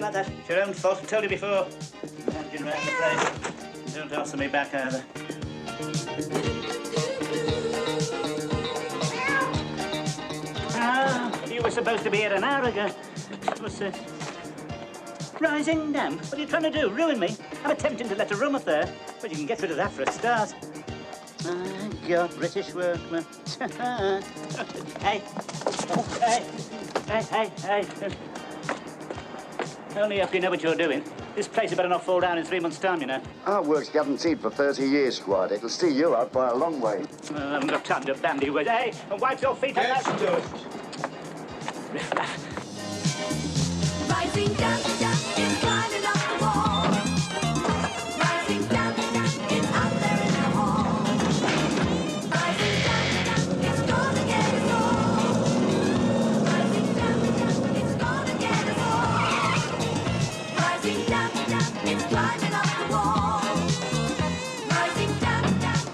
like that. It's your own fault. I told you before. Lounging around the place. Don't answer me back either. You were supposed to be here an hour ago. It was, rising damp. What are you trying to do? Ruin me? I'm attempting to let a room up there. But you can get rid of that for a start. My God, British workman. Hey. Hey. Only hope you know what you're doing. This place had better not fall down in 3 months' time, you know. Our work's guaranteed for 30 years, Squad. It'll see you out by a long way. I haven't got time to bandy words. Hey, and wipe your feet on that. Rising down, it's climbing up the wall. Rising down, it's out there in the hall. Rising down, it's gonna get us all. Rising down, it's gonna get us all. Rising down, it's climbing up the wall. Rising down,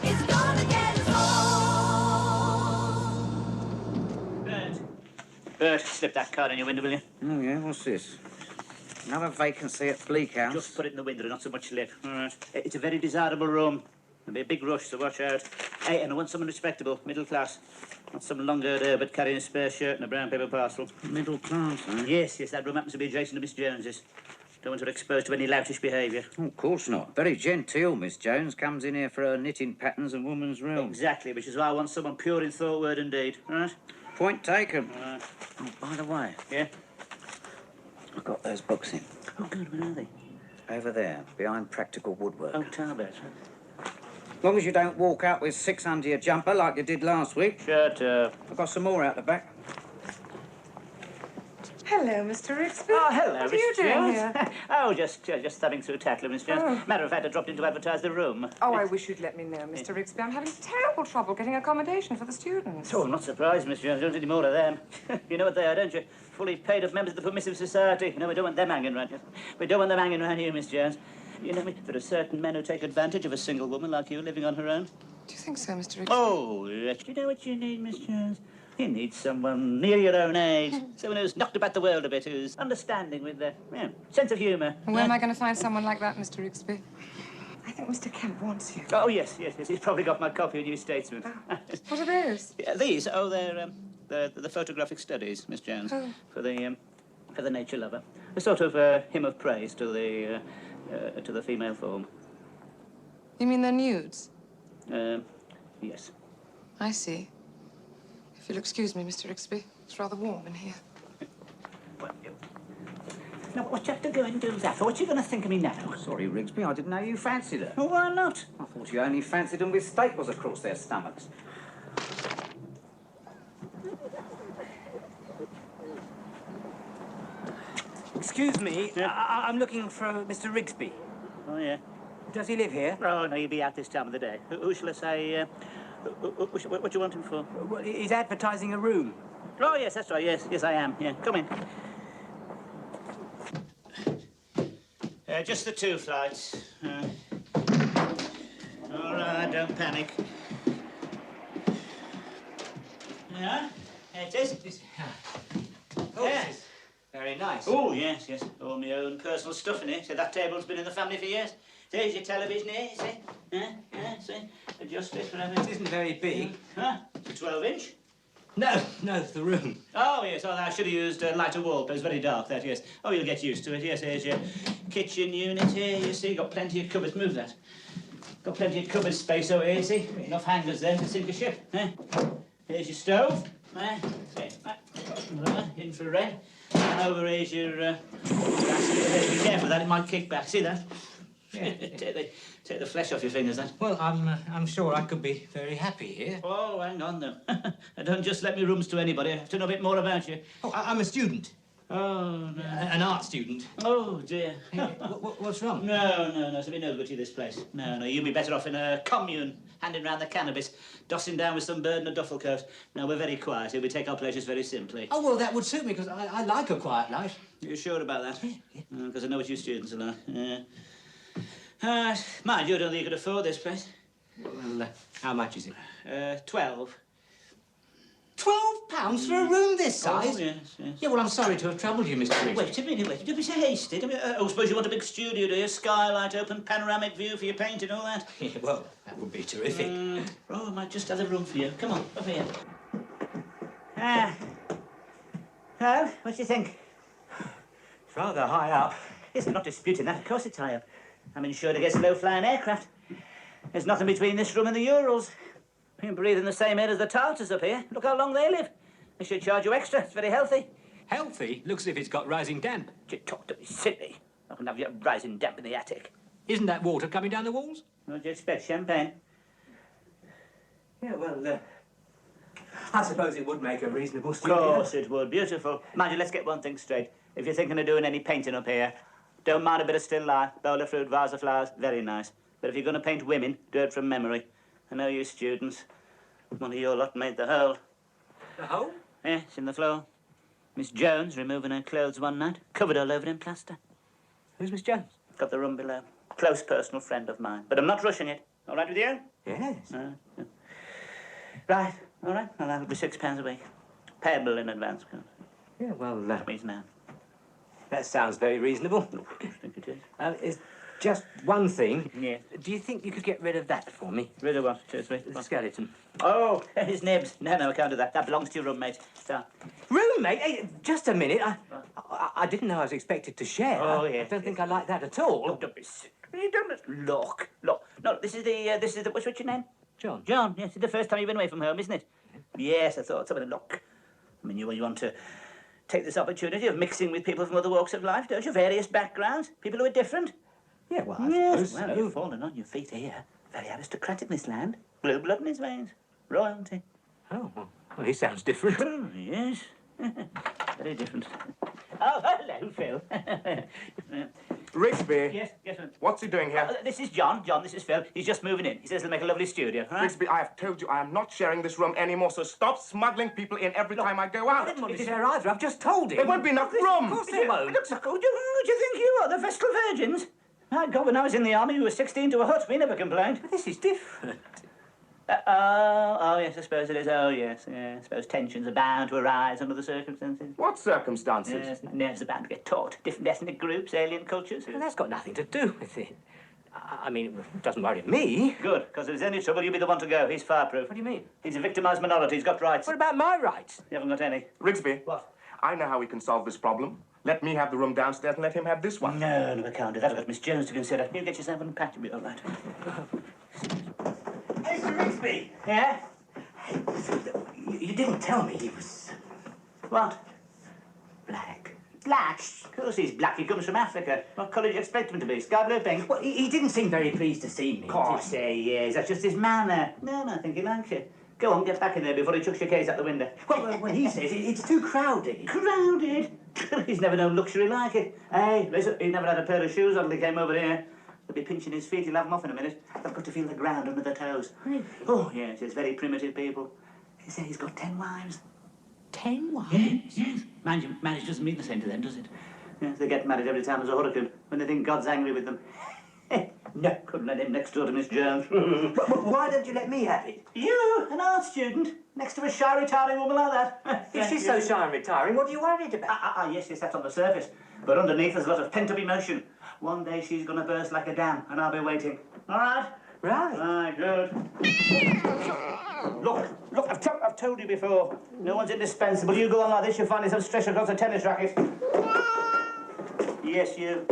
it's gonna get us all. Bert, slip that card in your window, will you? Oh, yeah? What's this? Another vacancy at Bleak House? Just put it in the window, not so much lip. All right. It's a very desirable room. There'll be a big rush, so watch out. Hey, and I want someone respectable, middle class. Not some long-haired Herbert carrying a spare shirt and a brown paper parcel. Middle class, eh? Yes, that room happens to be adjacent to Miss Jones's. Don't want her exposed to any loutish behaviour. Oh, of course not. Very genteel, Miss Jones. Comes in here for her knitting patterns and woman's room. Exactly, which is why I want someone pure in thought, word and deed. All right? Point taken. All right. Oh, by the way, Yeah? I've got those books in. Oh, good, where are they? Over there, behind practical woodwork. Oh, Tarbert. As long as you don't walk out with 6 under your jumper like you did last week. Shut up. I've got some more out the back. Hello, Mr. Rixby. Oh, hello, What are you Miss doing Jones. here? Oh, just thumbing through Tatler, Miss Jones. Oh. Matter of fact, I dropped in to advertise the room. Oh, I wish you'd let me know, Mr. Rixby. I'm having terrible trouble getting accommodation for the students. Oh, I'm not surprised, Miss Jones. Don't need any more of them. You know what they are, don't you? Fully paid up members of the Permissive Society. No, we don't want them hanging around here. We don't want them hanging around here, Miss Jones. You know me, there are certain men who take advantage of a single woman like you living on her own. Do you think so, Mr. Rixby? Oh, yes. You know what you need, Miss Jones? You need someone near your own age. Someone who's knocked about the world a bit, who's understanding with a sense of humour. And where am I going to find someone like that, Mr. Rixby? I think Mr. Kemp wants you. Oh, yes. He's probably got my copy of New Statesman. Oh. What are those? Yeah, these? Oh, they're the photographic studies, Miss Jones, Oh. for the nature lover. A sort of hymn of praise to the female form. You mean they're nudes? Yes. I see. If you'll excuse me, Mr. Rixby, it's rather warm in here. Well, now, what you have to go and do that for? What you going to think of me now? Sorry, Rigsby, I didn't know you fancied her. Oh, why not? I thought you only fancied them with staples across their stomachs. Excuse me, I'm looking for Mr. Rigsby. Oh, yeah. Does he live here? Oh, no, he'll be out this time of the day. Who shall I say, what do you want him for? Well, he's advertising a room. Oh, yes, that's right. Yes, I am. Yeah, come in. Just the 2 flights. All right, don't panic. Yeah? It is. Oh, Yeah. this is very nice. Oh, yes. All my own personal stuff in it. So that table's been in the family for years. There's your television here, see? See? Adjust it, whatever. It isn't very big. Huh? It's a 12-inch. No, the room. Oh, yes. Oh, I should have used lighter wallpaper. It's very dark, that, yes. Oh, you'll get used to it. Yes, here's your kitchen unit here, you see. Got plenty of cupboards. Move that. Got plenty of cupboard space over here, see? Enough hangers there to sink a ship. Here's your stove. Infrared. And over here's your basket. Be careful of that, it might kick back. See that? Yeah. Take the flesh off your fingers, that. Well, I'm sure I could be very happy here. Oh, hang on, though. Don't just let me rooms to anybody. I have to know a bit more about you. Oh, I'm a student. Oh, no. An art student. Oh, dear. What's wrong? No, it's a bit no good to you, this place. No, you'd be better off in a commune, handing round the cannabis, dossing down with some bird and a duffel coat. No, we're very quiet here. We take our pleasures very simply. Oh, well, that would suit me, because I like a quiet life. You're sure about that? Yeah. Because I know what you students are like. Yeah. Mind you, I don't think you could afford this place. Well, how much is it? 12. £12 for a room this size? Oh, yes, yes. Yeah, well, I'm sorry to have troubled you, Mr. Rigsby. Wait a minute, wait. Don't be so hasty. I suppose you want a big studio, do you? Skylight, open panoramic view for your paint and all that? Yeah, well, that would be terrific. Oh, I might just have a room for you. Come on, over here. Ah. Well, what do you think? It's rather high up. Yes, I'm not disputing that. Of course it's high up. I'm insured against low-flying aircraft. There's nothing between this room and the Urals. You can breathe in the same air as the Tartars up here. Look how long they live. They should charge you extra. It's very healthy. Healthy? Looks as if it's got rising damp. You talk to me silly. I can have you rising damp in the attic. Isn't that water coming down the walls? What do you expect, champagne? Yeah, well, I suppose it would make a reasonable Of studio. course it would. Beautiful. Mind you, let's get one thing straight. If you're thinking of doing any painting up here, don't mind a bit of still life, bowl of fruit, vase of flowers, very nice. But if you're going to paint women, do it from memory. I know you students. One of your lot made the hole. The hole? Yes, in the floor. Miss Jones removing her clothes one night, covered all over in plaster. Who's Miss Jones? Got the room below. Close personal friend of mine. But I'm not rushing it. All right with you? Yes. Yeah. Right, all right. Well, that'll be £6 a week. Payable in advance, of course. Yeah, well, Means now. that sounds very reasonable. I think it is. It's just one thing. Yes. Do you think you could get rid of that for me? Rid of what? Cheers, mate. The skeleton. Oh, his nibs. No, I can't do that. That belongs to your roommate. So. Roommate? Hey, just a minute. I didn't know I was expected to share. Oh, I yes, don't think I like that at all. Oh, don't be sick. You don't look. No, this is the, what's your name? John. John, yes, it's the first time you've been away from home, isn't it? Yes, I thought so. Look, I mean, you want to take this opportunity of mixing with people from other walks of life, don't you? Various backgrounds, people who are different. Yeah, well, I Yes, suppose well, so. you've fallen on your feet here. Very aristocratic, this land. Blue blood in his veins. Royalty. Oh, well, he sounds different. Oh, yes. Very different. Oh, hello, Phil. Rigsby, Yes, yes, sir. what's he doing here? This is John. John, this is Phil. He's just moving in. He says he'll make a lovely studio. Right? Rigsby, I have told you I am not sharing this room anymore, so stop smuggling people in every time I go I out. didn't want to share either. I've just told him. There won't be enough room. Of course there won't. Who do you think you are? The Vestal Virgins? My God, when I was in the army, we were 16 to a hut. We never complained. But this is different. Oh, yes, I suppose it is. Oh, yes, yeah. I suppose tensions are bound to arise under the circumstances. What circumstances? Yes, nerves are bound to get taut. Different ethnic groups, alien cultures. Well, that's got nothing to do with it. I mean, it doesn't worry me. Good, because if there's any trouble, you'll be the one to go. He's fireproof. What do you mean? He's a victimised minority. He's got rights. What about my rights? You haven't got any. Rigsby, What? I know how we can solve this problem. Let me have the room downstairs and let him have this one. No, I can't do that. I've got Miss Jones to consider. You get yourself unpacked, you'll be all right. Mr. Rigsby! Yeah? You didn't tell me he was What? black. Black? Of course he's black. He comes from Africa. What colour do you expect him to be? Sky blue, pink? Well, he didn't seem very pleased to see me. Of course he is. That's just his manner. No, I think he likes you. Go on, get back in there before he chucks your case out the window. Well, he says it's too crowded. Crowded? He's never known luxury like it. Hey, listen, he never had a pair of shoes on till he came over here. He'll be pinching his feet. He'll have them off in a minute. They've got to feel the ground under their toes. Really? Oh, yes, it's very primitive people. He said he's got 10 wives. 10 wives? Yes. Mind you, marriage doesn't mean the same to them, does it? Yes, they get married every time there's a hurricane, when they think God's angry with them. No, couldn't let him next door to Miss Jones. Why don't you let me have it? You, an art student, next to a shy, retiring woman like that. If she's so shy and retiring, what are you worried about? Yes, that's on the surface. But underneath there's a lot of pent-up emotion. One day she's going to burst like a dam, and I'll be waiting. All right? Right. Right, good. Look, I've told you before. No one's indispensable. You go on like this, you'll find yourself stretched across a tennis racket. Yes, you.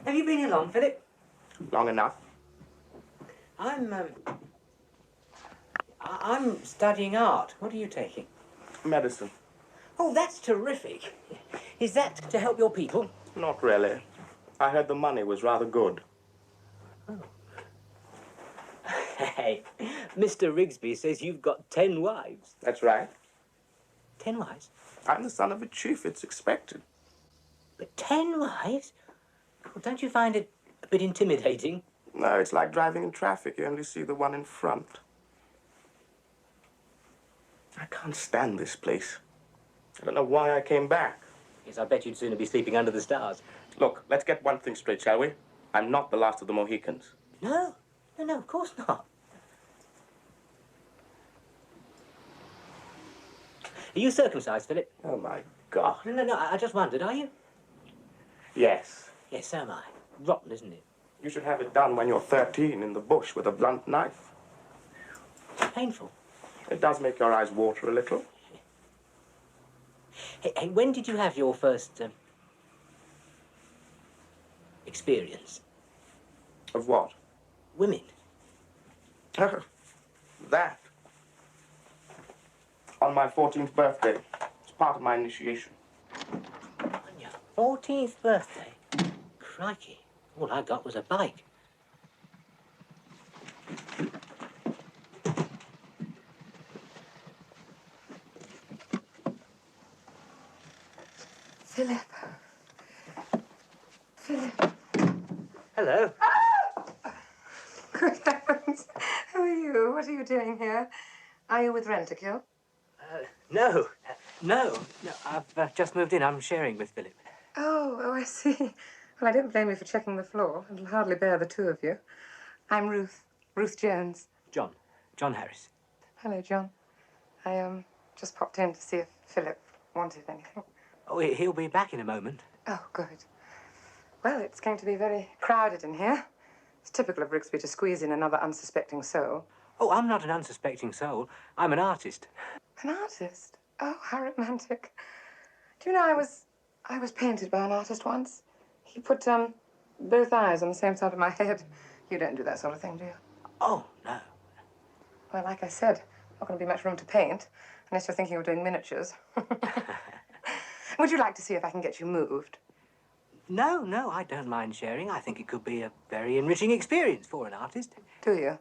Have you been here long, Philip? Long enough. I'm studying art. What are you taking? Medicine. Oh, that's terrific. Is that to help your people? Not really. I heard the money was rather good. Hey, Mr. Rigsby says you've got 10 wives. That's right. 10 wives? I'm the son of a chief. It's expected. But 10 wives? Well, don't you find it a bit intimidating? No, it's like driving in traffic. You only see the one in front. I can't stand this place. I don't know why I came back. Yes, I bet you'd sooner be sleeping under the stars. Look, let's get one thing straight, shall we? I'm not the last of the Mohicans. No, no, of course not. Are you circumcised, Philip? Oh, my God. No, I just wondered, are you? Yes. Yes, so am I. Rotten, isn't it? You should have it done when you're 13 in the bush with a blunt knife. Painful. It does make your eyes water a little. Hey, when did you have your first experience? Of what? Women. That. On my 14th birthday. It's part of my initiation. On your 14th birthday? Crikey. All I got was a bike. Philip. Philip. Hello. Good heavens. Who are you? What are you doing here? Are you with Rentakill? No. I've just moved in. I'm sharing with Philip. Oh, I see. Well, I don't blame you for checking the floor. It'll hardly bear the two of you. I'm Ruth. Ruth Jones. John Harris. Hello, John. I just popped in to see if Philip wanted anything. Oh, he'll be back in a moment. Oh, good. Well, it's going to be very crowded in here. It's typical of Rigsby to squeeze in another unsuspecting soul. Oh, I'm not an unsuspecting soul. I'm an artist. An artist? Oh, how romantic. Do you know, I was painted by an artist once. He put, both eyes on the same side of my head. You don't do that sort of thing, do you? Oh, no. Well, like I said, not going to be much room to paint, unless you're thinking of doing miniatures. Would you like to see if I can get you moved? No, I don't mind sharing. I think it could be a very enriching experience for an artist. Do you?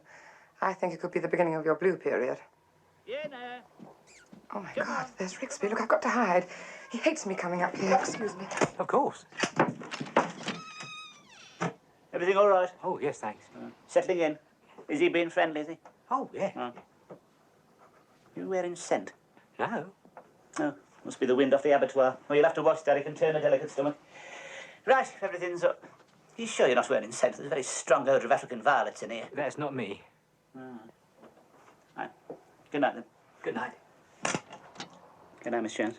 I think it could be the beginning of your blue period. Jenna. Oh, my God, there's Rigsby. Look, I've got to hide. He hates me coming up here. Excuse me. Of course. Everything all right? Oh, yes, thanks. Settling in? Is he being friendly, is he? Oh, yeah. You wearing scent? No. Oh, must be the wind off the abattoir. Well, you'll have to watch that. It can turn a delicate stomach. Right, if everything's up. You sure you're not wearing scent? There's a very strong odour of African violets in here. That's not me. Right. Good night, then. Good night. Good night, Miss Jones.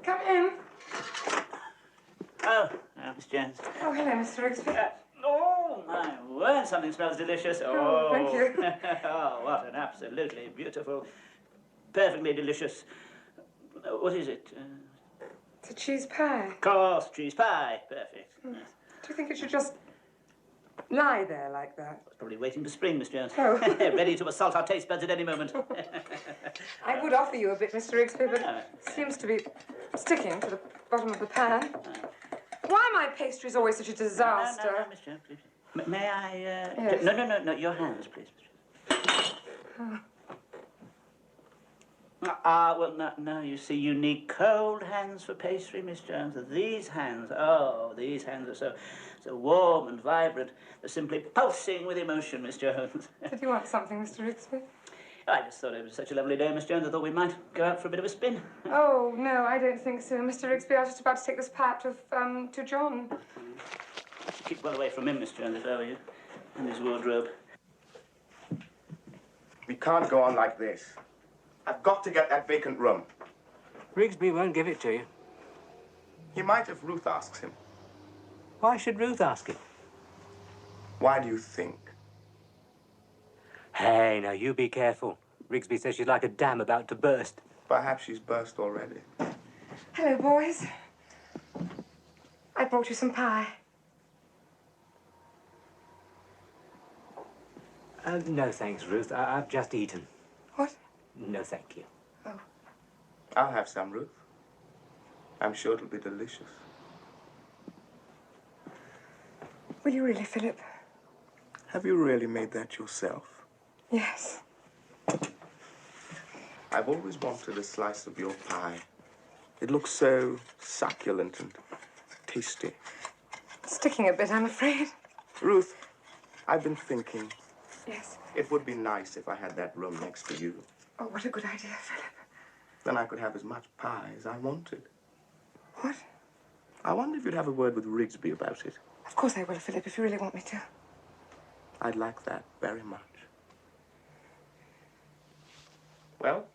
Come in. Oh, Miss Jones. Oh, hello, Mr. Rigsby. Oh, my word, something smells delicious. Oh, thank you. Oh, what an absolutely beautiful, perfectly delicious... what is it? It's a cheese pie. Course, cheese pie. Perfect. Yes. Do you think it should just lie there like that? It's probably waiting for spring, Miss Jones. Oh. Ready to assault our taste buds at any moment. I would offer you a bit, Mr. Rigsby, but it seems to be sticking to the bottom of the pan. Why are my pastries always such a disaster? No, Miss Jones, please. May I, Yes. No, your hands, please, Miss Jones. Well, no, you see, you need cold hands for pastry, Miss Jones. These hands are so warm and vibrant. They're simply pulsing with emotion, Miss Jones. Did you want something, Mr. Rigsby? I just thought it was such a lovely day, Miss Jones. I thought we might go out for a bit of a spin. Oh, no, I don't think so. Mr. Rigsby, I was just about to take this pie to John. Keep well away from him, Miss Jones, if I were you, and his wardrobe. We can't go on like this. I've got to get that vacant room. Rigsby won't give it to you. He might if Ruth asks him. Why should Ruth ask it? Why do you think? Hey, now, you be careful. Rigsby says she's like a dam about to burst. Perhaps she's burst already. Hello, boys. I brought you some pie. No, thanks, Ruth. I've just eaten. What? No, thank you. Oh. I'll have some, Ruth. I'm sure it'll be delicious. Will you really, Philip? Have you really made that yourself? Yes. I've always wanted a slice of your pie. It looks so succulent and tasty. Sticking a bit, I'm afraid. Ruth, I've been thinking Yes. it would be nice if I had that room next to you. Oh, what a good idea, Philip. Then I could have as much pie as I wanted. What? I wonder if you'd have a word with Rigsby about it. Of course I will, Philip, if you really want me to. I'd like that very much. Well,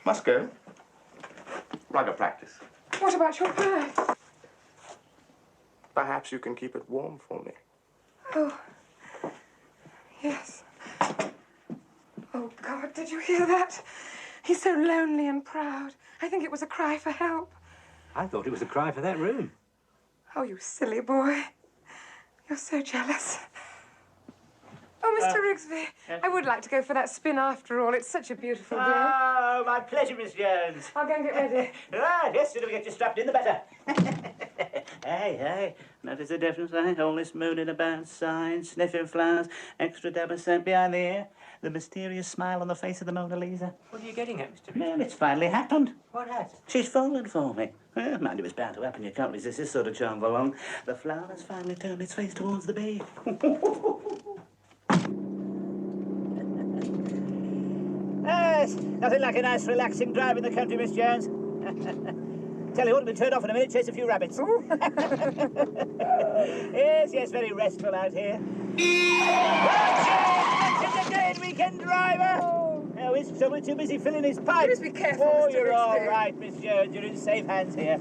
must go. Rugger practice. What about your pie? Perhaps you can keep it warm for me. Oh, yes. Oh, God, did you hear that? He's so lonely and proud. I think it was a cry for help. I thought it was a cry for that room. Oh, you silly boy. You're so jealous. Oh, Mr. Rigsby, I would like to go for that spin after all. It's such a beautiful day. Oh, my pleasure, Miss Jones. I'll go and get ready. Right, yes, sooner we get you strapped in, the better. Hey, notice the difference, eh? All this mooning about signs, sniffing flowers, extra dab of scent behind the ear, the mysterious smile on the face of the Mona Lisa. What are you getting at, Mr. Rigsby? Well, it's finally happened. What has? She's fallen for me. Well, mind, it was bound to happen. You can't resist this sort of charm for long. The flower has finally turned its face towards the bee. Yes, nothing like a nice, relaxing drive in the country, Miss Jones. Tell you what, we'll turn off in a minute, chase a few rabbits. Yes, very restful out here. Roger! Again, weekend driver! Oh, is someone too busy filling his pipe? Please be careful, Oh, Mr. you're all Rigsby. right, Miss Jones. You're in safe hands here.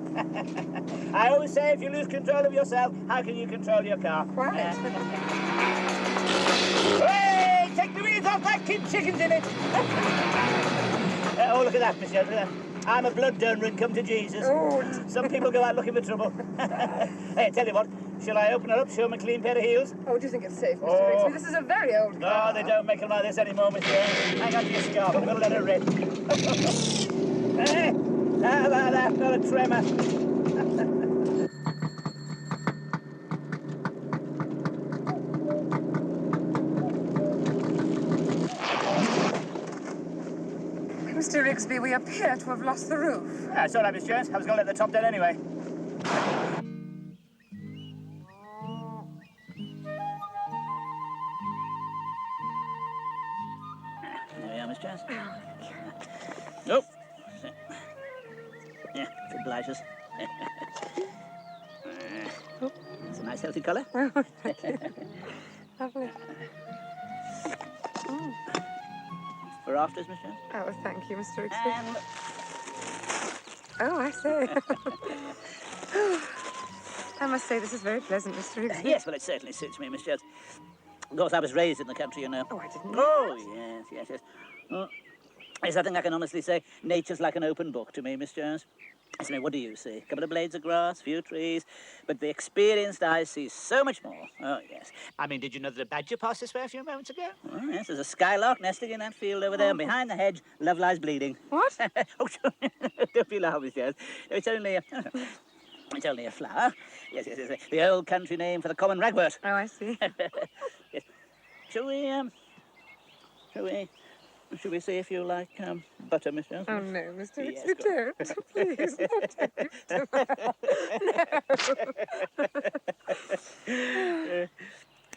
I always say if you lose control of yourself, how can you control your car? Right. Hey, take the wheels off that kid, chicken's in it. Oh, look at that, Miss Jones, look at that. I'm a blood donor and come to Jesus. Oh. Some people go out looking for trouble. Hey, tell you what, shall I open her up, show them a clean pair of heels? Oh, do you think it's safe, Mr. Oh. Rigsby? This is a very old car. No, they don't make them like this anymore, Miss Jones. Hang on to your scarf, I'm going to let her rip. Hey, how about that? Not a tremor. Mr. Rigsby, we appear to have lost the roof. Ah, it's all right, Miss Jones. I was going to let the top down anyway. There we are, Miss Jones. Nope. Yeah, it obliges. It's a nice, healthy colour. Lovely. For afters, Miss Jones. Oh, thank you, Mr. Rigsby. And Oh, I say. I must say, this is very pleasant, Mr. Rigsby. yes, well, it certainly suits me, Miss Jones. Of course, I was raised in the country, you know. Oh, I didn't know. Oh, yes. Oh, yes, I think I can honestly say nature's like an open book to me, Miss Jones. I mean, what do you see? A couple of blades of grass, few trees, but the experienced eye sees so much more. Oh, yes. I mean, did you know that a badger passed this way a few moments ago? Oh, yes, there's a skylark nesting in that field over there, and behind the hedge, love lies bleeding. What? Oh, don't be alarmed, Miss Jones. It's only a... It's only a flower. Yes. The old country name for the common ragwort. Oh, I see. Yes. Shall we see if you like butter, Miss Jones? Oh, no, Mr. Yes, Rigsby, don't. Please, don't.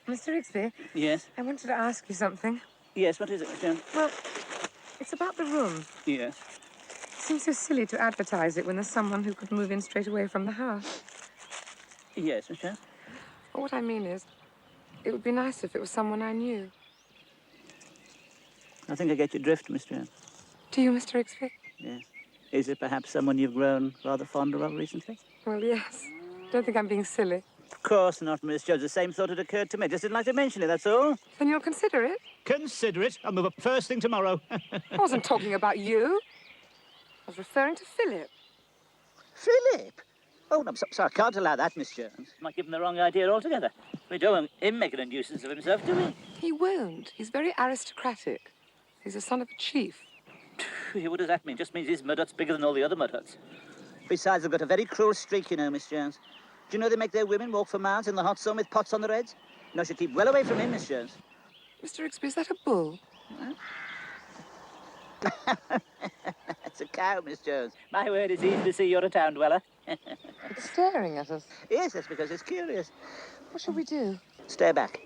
Mr. Rigsby, Yes. I wanted to ask you something. Yes, what is it, Miss Jones? Well, it's about the room. Yes. It seems so silly to advertise it when there's someone who could move in straight away from the house. Yes, Miss Jones. Well, what I mean is, it would be nice if it was someone I knew. I think I get your drift, Miss Jones. Do you, Mr. Rigsby? Yes. Is it perhaps someone you've grown rather fonder of recently? Well, yes. Don't think I'm being silly. Of course not, Miss Jones. The same thought had occurred to me. Just didn't like to mention it, that's all. Then you'll consider it. Consider it. I'll move up first thing tomorrow. I wasn't talking about you. I was referring to Philip. Philip? Oh, no, I'm sorry. I can't allow that, Miss Jones. Might give him the wrong idea altogether. We don't want him making a nuisance of himself, do we? He won't. He's very aristocratic. He's the son of a chief. What does that mean? Just means his mud hut's bigger than all the other mud huts. Besides, they've got a very cruel streak, you know, Miss Jones. Do you know they make their women walk for miles in the hot sun with pots on their heads? You should keep well away from him, Miss Jones. Mr. Rigsby, is that a bull? That's a cow, Miss Jones. My word, it's easy to see you're a town dweller. It's staring at us. Yes, that's because it's curious. What shall we do? Stay back.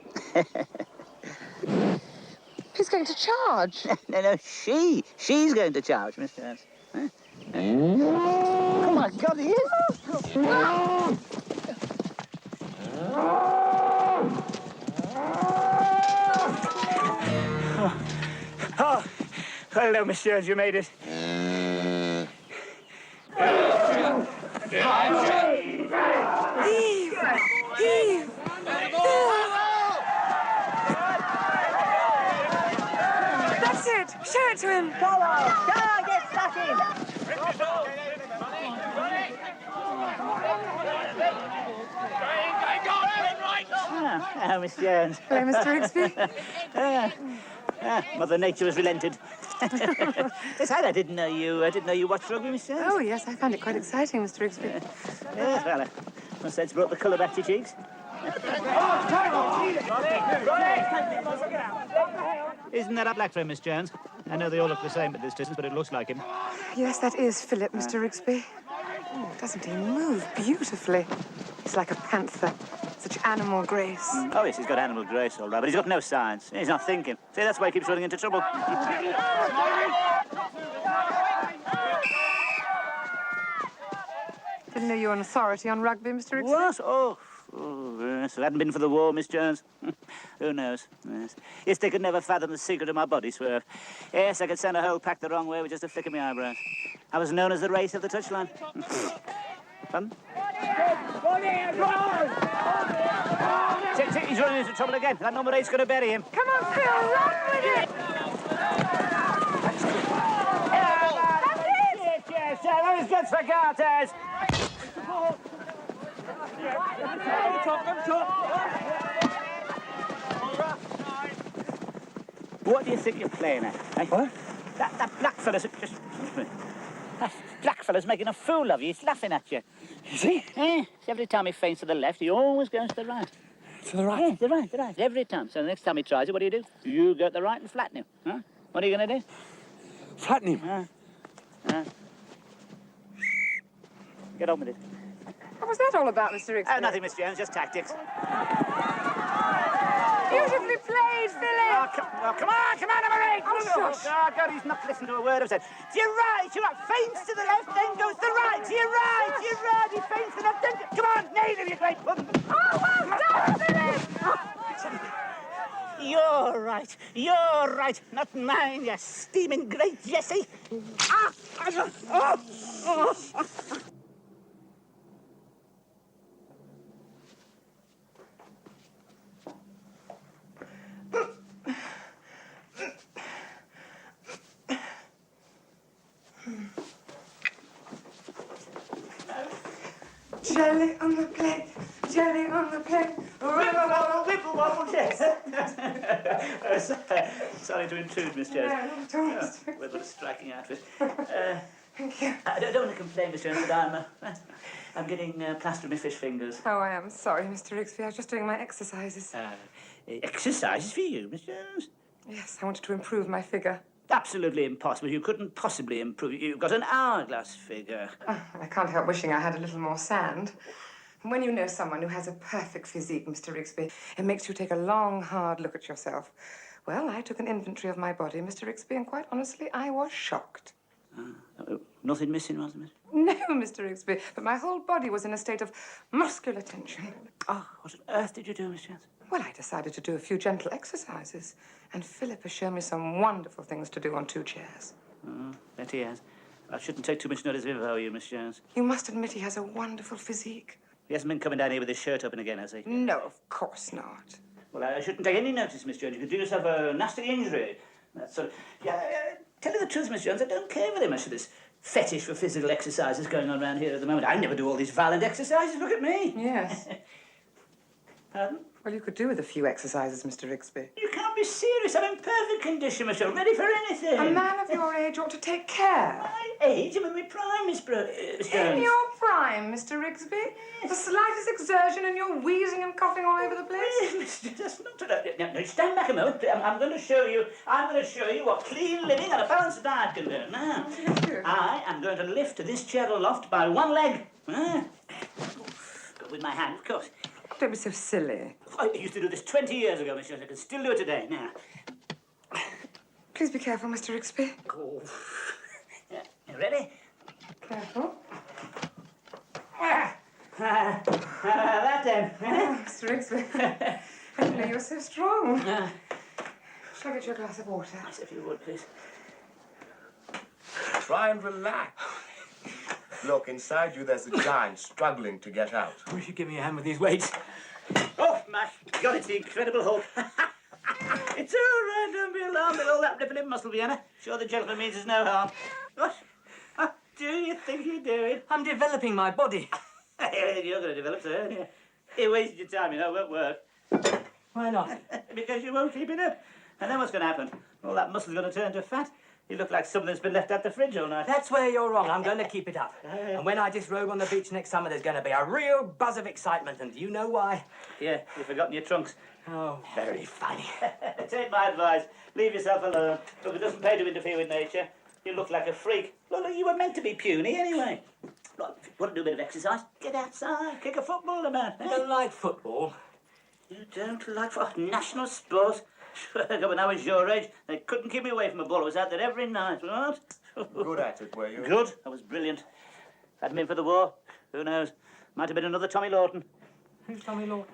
He's going to charge. No, she's going to charge, Miss Jones. Oh, my God, he is! Oh, hello, Miss Jones, you made it. That's it. Show it to him. Oh, Miss Jones. Hello, Mr. Rigsby. Mother Nature has relented. Besides, I didn't know you watched rugby, Miss Jones. Oh, yes, I find it quite exciting, Mr. Rigsby. Yes, well, I must say it's brought the colour back to your cheeks. Isn't that a black friend, Miss Jones? I know they all look the same at this distance, but it looks like him. Yes, that is Philip, Mr. Rigsby. Oh, doesn't he move beautifully? He's like a panther. Such animal grace. Oh, yes, he's got animal grace, all right, but he's got no science. He's not thinking. See, that's why he keeps running into trouble. Didn't know you were an authority on rugby, Mr. Rigsby. What? Oh, yes. If it hadn't been for the war, Miss Jones. Who knows? Yes. Yes, they could never fathom the secret of my body swerve. Yes, I could send a whole pack the wrong way with just a flick of my eyebrows. I was known as the race of the touchline. Pardon? He's running into trouble again. That number 8's going to bury him. Come on, Phil, run with it! Yes, that was good for Garters. What do you think you're playing at? Eh? What? That black fella's just... That black fella's making a fool of you. He's laughing at you. Is he? Every time he feints to the left, he always goes to the right. To the right? The right. Every time. So the next time he tries it, what do? You go to the right and flatten him. Huh? What are you going to do? Flatten him? Get on with it. What was that all about, Mr. Rigsby? Oh, nothing, Miss Jones, just tactics. Beautifully played, Philip! Come on, number 8! Oh, shush. Oh, God, he's not listening to a word I've said. To your right, feints to the left, then goes to the right. To your right, he feints to the left, then... Come on, nail him, you great pudding. Oh, well done, Philip! You're right, not mine, you steaming great Jessie. Jelly on the plate, jelly on the plate. Whipple wobble, yes. Sorry to intrude, Miss Jones. No, don't. With a striking outfit. Thank you. I don't want to complain, Miss Jones, but I'm getting plaster on my fish fingers. Oh, I am sorry, Mr. Rigsby. I was just doing my exercises. Exercises for you, Miss Jones? Yes, I wanted to improve my figure. Absolutely impossible. You couldn't possibly improve. You've got an hourglass figure. I can't help wishing I had a little more sand. When you know someone who has a perfect physique, Mr. Rigsby, it makes you take a long, hard look at yourself. Well, I took an inventory of my body, Mr. Rigsby, and quite honestly, I was shocked. Nothing missing, was there, Miss? No, Mr. Rigsby, but my whole body was in a state of muscular tension. Oh, what on earth did you do, Miss Jones? Well, I decided to do a few gentle exercises, and Philip has shown me some wonderful things to do on 2 chairs. Oh, bet he has. I shouldn't take too much notice of him, if I were you, Miss Jones. You must admit he has a wonderful physique. He hasn't been coming down here with his shirt open again, has he? No, of course not. Well, I shouldn't take any notice, Miss Jones. You could do yourself a nasty injury. That sort of... Yeah, tell you the truth, Miss Jones, I don't care very much for this fetish for physical exercises going on around here at the moment. I never do all these violent exercises. Look at me. Yes. Pardon? Well, you could do with a few exercises, Mr. Rigsby. You can't be serious. I'm in perfect condition, Miss Jones. Ready for anything. A man of your age ought to take care. My age? I'm in my prime, Miss Jones. In your prime, Mr. Rigsby? The slightest exertion and you're wheezing and coughing all over the place? That's not... No, stand back a moment. I'm going to show you what clean living and a balanced diet can do. Now, I am going to lift this chair aloft by one leg. With my hand, of course. Don't be so silly. I used to do this 20 years ago, Miss Jones. I can still do it today. Now. Please be careful, Mr. Rigsby. Oh. You ready? Careful. That then. Oh, Mr. Rigsby. I didn't know you were so strong. Shall I get you a glass of water? Yes, if you would, please. Try and relax. Look, inside you there's a giant struggling to get out. Wish you'd give me a hand with these weights. Oh, my God, it's the Incredible Hulk. It's all right, don't be alarmed at all that rippling muscle, Vienna. Sure the gentleman means us no harm. What do you think you're doing? I'm developing my body. You're going to develop, sir, aren't you? You wasted your time, you know, it won't work. Why not? Because you won't keep it up. And then what's going to happen? All that muscle's going to turn to fat. You look like something that's been left out the fridge all night. That's where you're wrong. I'm going to keep it up. And when I disrobe on the beach next summer, there's going to be a real buzz of excitement. And do you know why? Yeah, you've forgotten your trunks. Oh, very funny. Take my advice. Leave yourself alone. Look, it doesn't pay to interfere with nature. You look like a freak. Look, you were meant to be puny anyway. Look, if you want to do a bit of exercise, get outside, kick a football, man. I don't like football. You don't like national sport? When I was your age, they couldn't keep me away from a ball. I was out there every night, what? Good at it, were you? Good. I was brilliant. If I hadn't been for the war, who knows? Might have been another Tommy Lawton. Who's Tommy Lawton?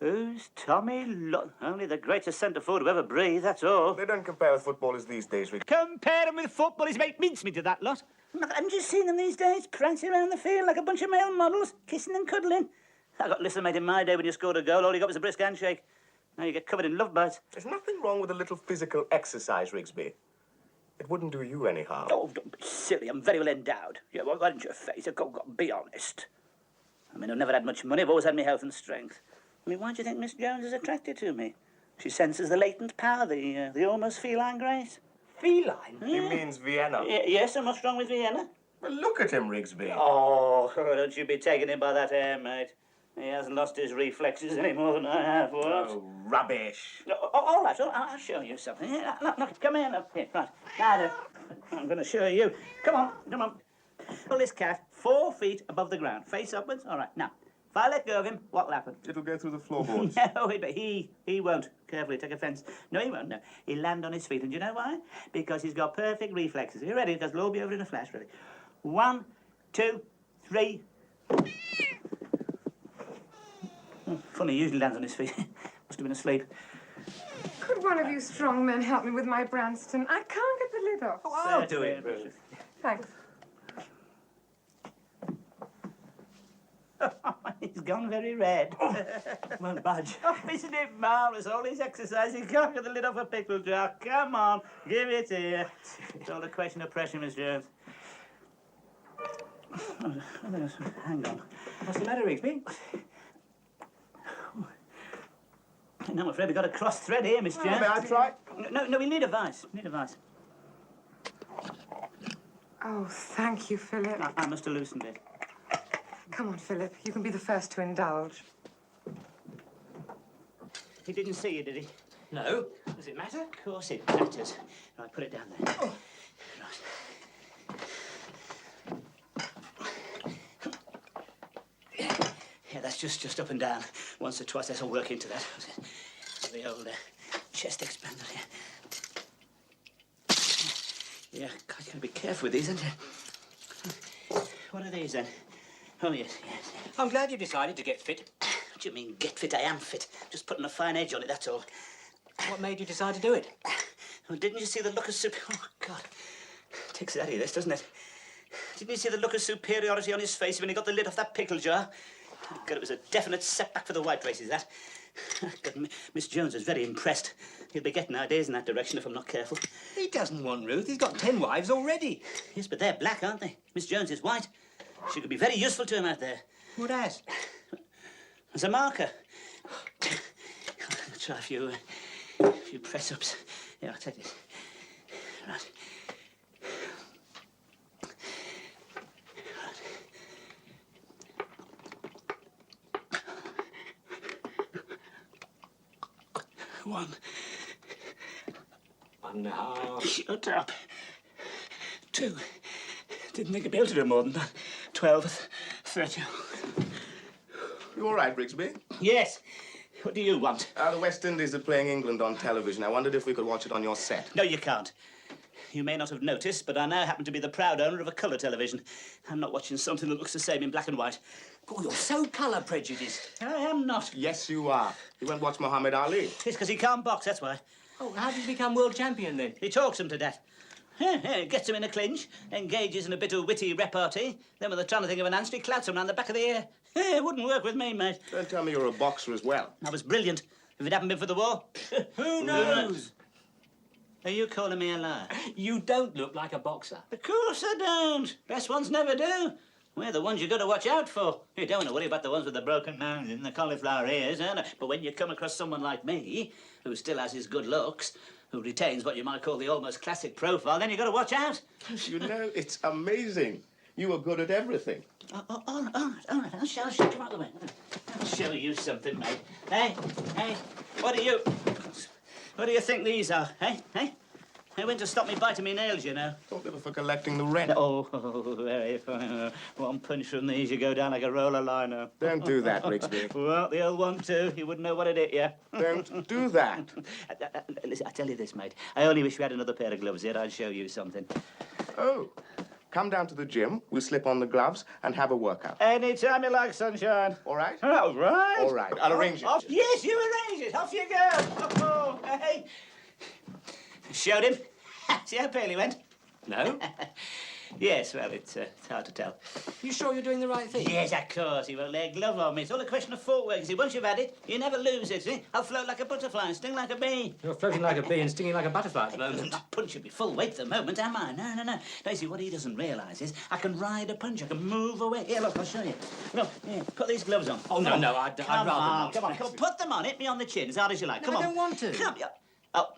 Who's Tommy Lawton? Only the greatest centre forward who ever breathed, that's all. They don't compare with footballers these days, Rick. Compare him with footballers, make mincemeat of that lot. Haven't you seen them these days, prancing around the field like a bunch of male models, kissing and cuddling? I got listener mate in my day when you scored a goal, all you got was a brisk handshake. Now you get covered in love bites. There's nothing wrong with a little physical exercise, Rigsby. It wouldn't do you any harm. Oh, don't be silly, I'm very well endowed. Yeah, well, why didn't you face it? Go, be honest. I mean, I've never had much money, I've always had my health and strength. I mean, why do you think Miss Jones is attracted to me? She senses the latent power, the almost feline grace. Feline? He means Vienna. Yes, and what's wrong with Vienna? Well, look at him, Rigsby. Oh, don't you be taking him by that hair, mate. He hasn't lost his reflexes any more than I have, what? Oh, rubbish. All right, I'll show you something. Here, look, come here, look. Here, right. Now, then, I'm going to show you. Come on. Pull this cat 4 feet above the ground, face upwards. All right, now, if I let go of him, what'll happen? It'll go through the floorboards. No, he won't. Carefully, take offence. No, he won't, no. He'll land on his feet, and do you know why? Because he's got perfect reflexes. Are you ready? Because we'll all be over in a flash, ready? 1, 2, 3... Funny, he usually lands on his feet. Must have been asleep. Could one of you strong men help me with my Branston? I can't get the lid off. Oh, I'll do it, Ruth. Ruth. Thanks. He's gone very red. Won't budge. Oh, isn't it marvellous? All his exercise, he can't get the lid off a pickle jar. Come on, give it here. It's all a question of pressure, Miss Jones. Hang on. What's the matter, Rigsby? No, I'm afraid we've got a cross thread here, Miss Jones. May I try? No, we need a vice. Oh, thank you, Philip. I must have loosened it. Come on, Philip. You can be the first to indulge. He didn't see you, did he? No. Does it matter? Of course it matters. Right, put it down there. Oh. Right. Yeah, that's just up and down. Once or twice, that'll work into that. The old chest expander here. Yeah, God, you've got to be careful with these, haven't you? What are these, then? Oh, yes. I'm glad you decided to get fit. What do you mean, get fit? I am fit. Just putting a fine edge on it, that's all. What made you decide to do it? Oh, didn't you see the look of Oh, God. Takes it out of this, doesn't it? Didn't you see the look of superiority on his face when he got the lid off that pickle jar? God, it was a definite setback for the white races, that. God, Miss Jones is very impressed. He'll be getting ideas in that direction if I'm not careful. He doesn't want Ruth. He's got 10 wives already. Yes, but they're black, aren't they? Miss Jones is white. She could be very useful to him out there. What as? As a marker. I'll try a few press-ups. Yeah, I'll take this. Right. One. 1.5. Shut up. 2. Didn't think I'd be able to do more than that. 12, 13. You all right, Rigsby? Yes. What do you want? The West Indies are playing England on television. I wondered if we could watch it on your set. No, you can't. You may not have noticed, but I now happen to be the proud owner of a colour television. I'm not watching something that looks the same in black and white. Oh, you're so colour prejudiced. I am not. Yes, you are. You won't watch Muhammad Ali. It's because he can't box, that's why. Oh, how did you become world champion then? He talks him to death. Gets him in a clinch, engages in a bit of witty repartee. Then when they're trying to think of an answer, he clouts him round the back of the ear. It wouldn't work with me, mate. Don't tell me you're a boxer as well. I was brilliant. If it hadn't been for the war... Who knows? Are you calling me a liar? You don't look like a boxer. Of course I don't. Best ones never do. We're the ones you've got to watch out for. You don't want to worry about the ones with the broken nose and the cauliflower ears, but when you come across someone like me, who still has his good looks, who retains what you might call the almost classic profile, then you've got to watch out. You know, it's amazing. You are good at everything. All right. I'll show you out the way. I'll show you something, mate. Hey, what do you think these are, hey? They went to stop me biting me nails, you know. Don't live for collecting the rent. Oh, very fine. One punch from these, you go down like a roller liner. Don't do that, Rigsby. Well, the old one too. You wouldn't know what it hit you. Don't do that. Listen, I tell you this, mate. I only wish we had another pair of gloves here. I'd show you something. Oh, come down to the gym. We'll slip on the gloves and have a workout. Anytime you like, sunshine. All right? All right. All right. I'll arrange it. Yes, you arrange it. Off you go. Oh, hey. Showed him. See how pale he went? No? Yes, well, it's hard to tell. You sure you're doing the right thing? Yes, of course. He won't lay a glove on me. It's all a question of footwork. See, once you've had it, you never lose it, see? I'll float like a butterfly and sting like a bee. You're floating like a bee and stinging like a butterfly at the I'm moment. not punching me full weight at the moment, am I? No. No, you see, what he doesn't realise is I can ride a punch. I can move away. Here, look, I'll show you. Look, here, put these gloves on. Oh, no, I'd rather not. Come on, put them on. Hit me on the chin as hard as you like. No, Come on. I don't want to. Come on. Oh,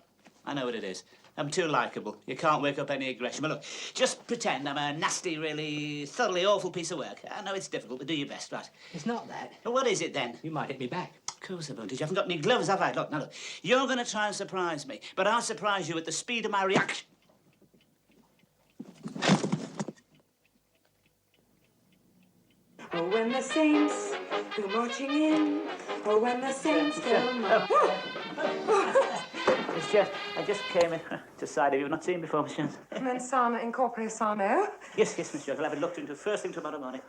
I know what it is. I'm too likeable. You can't wake up any aggression. But look, just pretend I'm a nasty, really thoroughly awful piece of work. I know it's difficult, but do your best, right? It's not that. Well, what is it then? You might hit me back. Of course I won't. You haven't got any gloves, have I? Look, now look. You're going to try and surprise me, but I'll surprise you at the speed of my reaction. Oh, when the saints go marching in. Oh, when the saints go marching It's just, I just came in to side of you. I've not seen before, Miss Jones. Mensana incorpore sano. Yes, Miss Jones. I'll have it looked into first thing tomorrow morning.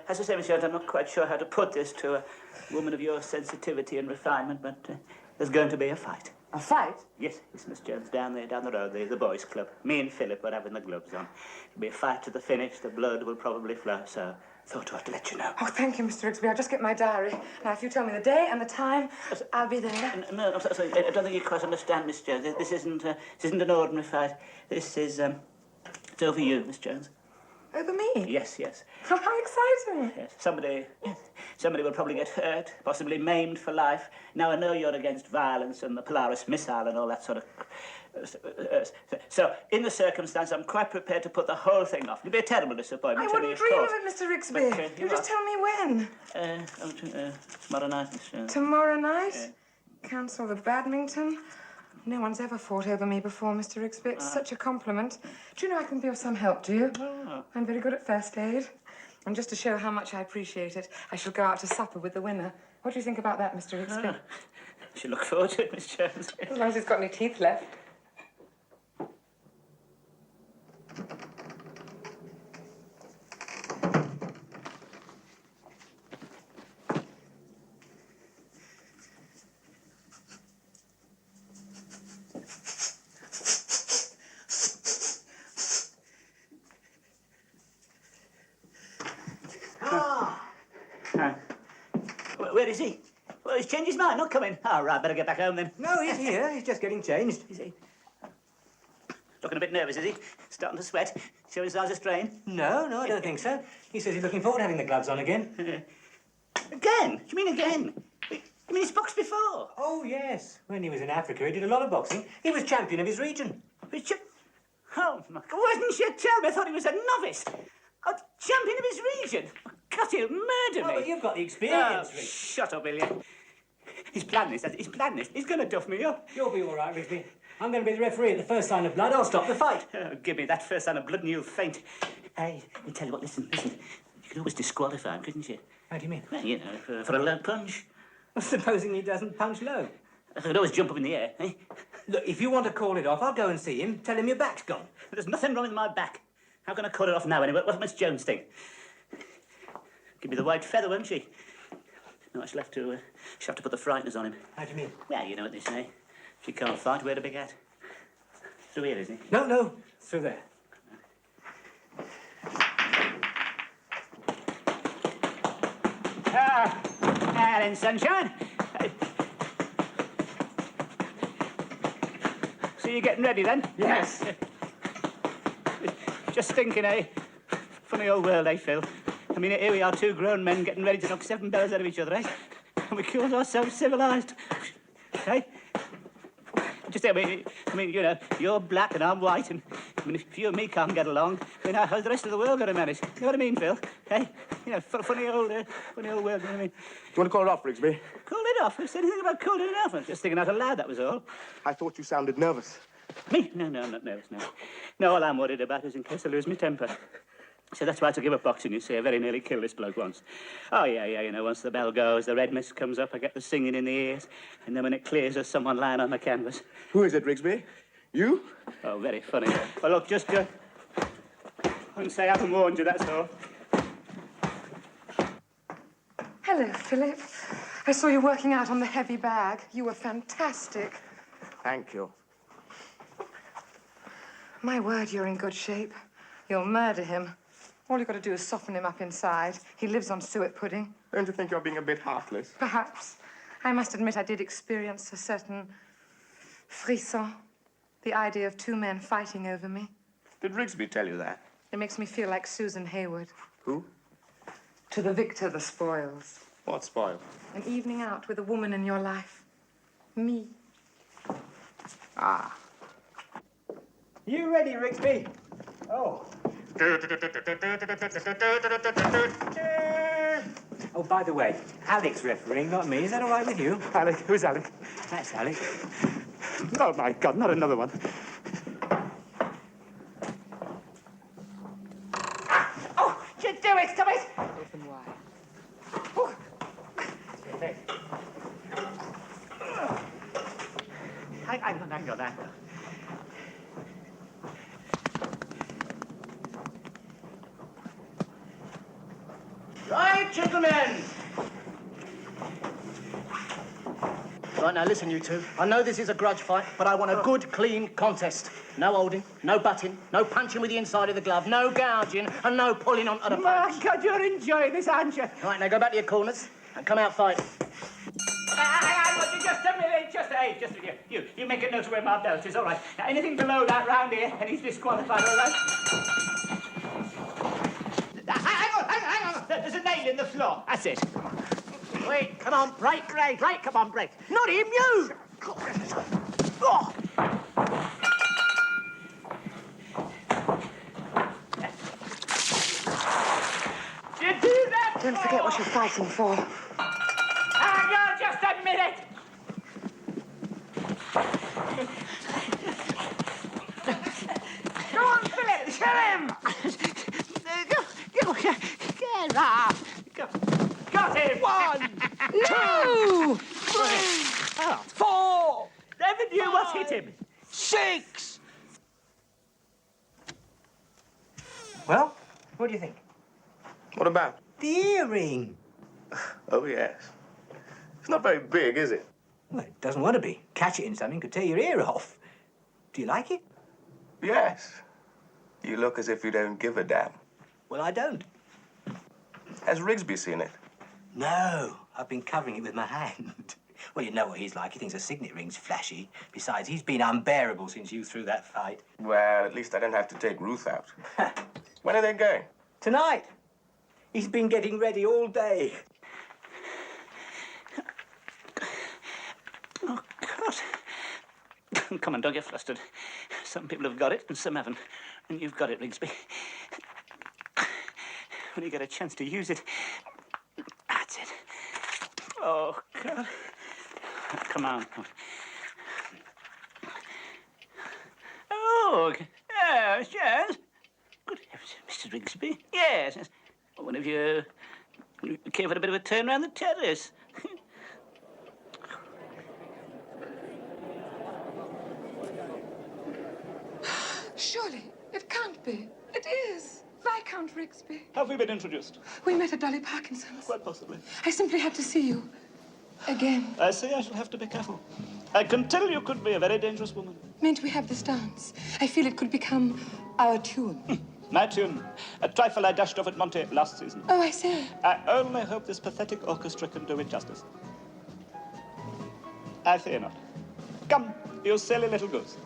As I say, Miss Jones, I'm not quite sure how to put this to a woman of your sensitivity and refinement, but there's going to be a fight. A fight? Yes, Miss Jones, down there, down the road, the boys' club. Me and Philip are having the gloves on. It'll be a fight to the finish. The blood will probably flow, so thought I'd let you know. Oh, thank you, Mr. Rigsby. I'll just get my diary. Now, if you tell me the day and the time, I'll be there. No, I'm sorry. I don't think you quite understand, Miss Jones. This isn't an ordinary fight. This is, it's over you, Miss Jones. Over me? Yes. How exciting. Yes. Somebody will probably get hurt, possibly maimed for life. Now, I know you're against violence and the Polaris missile and all that sort of... So, in the circumstance, I'm quite prepared to put the whole thing off. It'll be a terrible disappointment I to me, wouldn't of dream course. of it, Mr. Rigsby. But, You just tell me when. Tomorrow night, Miss Jones. Tomorrow night? Cancel the badminton? No one's ever fought over me before, Mr. Rigsby. It's such a compliment. Do you know I can be of some help, do you? Oh. I'm very good at first aid. And just to show how much I appreciate it, I shall go out to supper with the winner. What do you think about that, Mr. Rigsby? I should look forward to it, Miss Jones. As long as he's got any teeth left. Where is he? Well, he's changed his mind, not coming. All right, better get back home then. No, he's here. He's just getting changed. Is he? Looking a bit nervous, is he? Starting to sweat? Showing signs of strain? No, I don't think so. He says he's looking forward to having the gloves on again. Again? Do you mean again? You mean he's boxed before? Oh, yes. When he was in Africa, he did a lot of boxing. He was champion of his region. Oh, my God. Why didn't you tell me? I thought he was a novice. Oh, champion of his region. God, he'll murder me. Oh, but you've got the experience, Rick. Shut up, will you? He's planned this. He's planned this. He's going to duff me up. You'll be all right, Rigsby. I'm going to be the referee. At the first sign of blood, I'll stop the fight. Oh, give me that first sign of blood and you'll faint. Hey, I tell you what, listen. You could always disqualify him, couldn't you? How do you mean? Well, you know, for a low punch. Supposing he doesn't punch low. I could always jump up in the air, eh? Look, if you want to call it off, I'll go and see him. Tell him your back's gone. There's nothing wrong with my back. How can I call it off now anyway? What's Miss Jones think? Give me the white feather, won't she? No, she'll have to put the frighteners on him. How do you mean? Well, you know what they say. If you can't fight, wear a big hat. Through here, isn't he? No, through there. Now then, sunshine. So you're getting ready then? Yes. Just thinking, eh? Funny old world, eh, Phil? I mean, here we are, two grown men getting ready to knock 7 bells out of each other, eh? And we call ourselves civilised. Eh? Just, I mean, you know, you're black and I'm white, and I mean, if you and me can't get along, I mean, how's the rest of the world going to manage? You know what I mean, Phil? Eh? You know, funny old world, you know what I mean? You want to call it off, Rigsby? Call it off? Who said anything about calling it off? I was just thinking out aloud, that was all. I thought you sounded nervous. Me? No, I'm not nervous, no. No, all I'm worried about is in case I lose my temper. So that's why I took him up boxing, you see. I very nearly killed this bloke once. Oh, yeah, you know, once the bell goes, the red mist comes up, I get the singing in the ears, and then when it clears, there's someone lying on the canvas. Who is it, Rigsby? You? Oh, very funny. Well, look, just, I wouldn't say I haven't warned you, that's all. Hello, Philip. I saw you working out on the heavy bag. You were fantastic. Thank you. My word, you're in good shape. You'll murder him. All you've got to do is soften him up inside. He lives on suet pudding. Don't you think you're being a bit heartless? Perhaps. I must admit I did experience a certain frisson. The idea of 2 men fighting over me. Did Rigsby tell you that? It makes me feel like Susan Hayward. Who? To the victor, the spoils. What spoil? An evening out with a woman in your life. Me. Ah. You ready, Rigsby? Oh. Oh, by the way, Alec's refereeing, not me. Is that all right with you? Alec, who's Alec? That's Alec. Oh, my God, not another one. Oh, you do it, stop it! Open wide. Hang on. Right, gentlemen. Right, now listen, you two. I know this is a grudge fight, but I want a good, clean contest. No holding, no butting, no punching with the inside of the glove, no gouging, and no pulling onto the My punch. God, you're enjoying this, aren't you? Right, now go back to your corners and come out fighting. Hang on, just a minute, you make a note of where my belt is, all right. Now, anything below that round here, and he's disqualified, all right? Hang on. There's a nail in the floor. That's it. Wait, come on, break. Come on, break. Not him, you! Oh. You do that? Don't forget what you're fighting for. Hang on, just a minute. Go on, Philip, kill him! Get off! Got him! 1, 2, 3, 4. Never knew what hit him. 6. Well, what do you think? What about? The earring. Oh, yes. It's not very big, is it? Well, it doesn't want to be. Catch it in something could tear your ear off. Do you like it? Yes. You look as if you don't give a damn. Well, I don't. Has Rigsby seen it? No, I've been covering it with my hand. Well, you know what he's like. He thinks a signet ring's flashy. Besides, he's been unbearable since you threw that fight. Well, at least I don't have to take Ruth out. When are they going? Tonight. He's been getting ready all day. Oh, God. Come on, don't get flustered. Some people have got it and some haven't. And you've got it, Rigsby. When you get a chance to use it, that's it. Oh, God. Come on. Oh, yes. Good heavens, Mr. Rigsby. Yes. One of you came for a bit of a turn round the terrace. Surely, it can't be. It is. Viscount Rigsby. Have we been introduced? We met at Dolly Parkinson's. Quite possibly. I simply had to see you. Again. I see I shall have to be careful. I can tell you could be a very dangerous woman. Mayn't we have this dance? I feel it could become our tune. My tune. A trifle I dashed off at Monte last season. Oh, I see. I only hope this pathetic orchestra can do it justice. I fear not. Come, you silly little goose.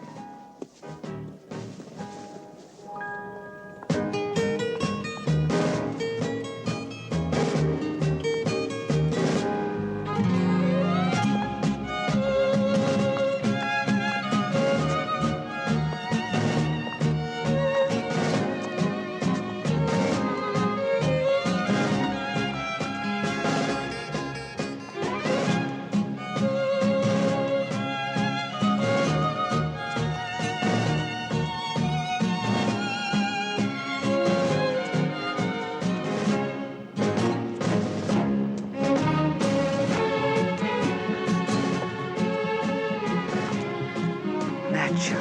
Nacho.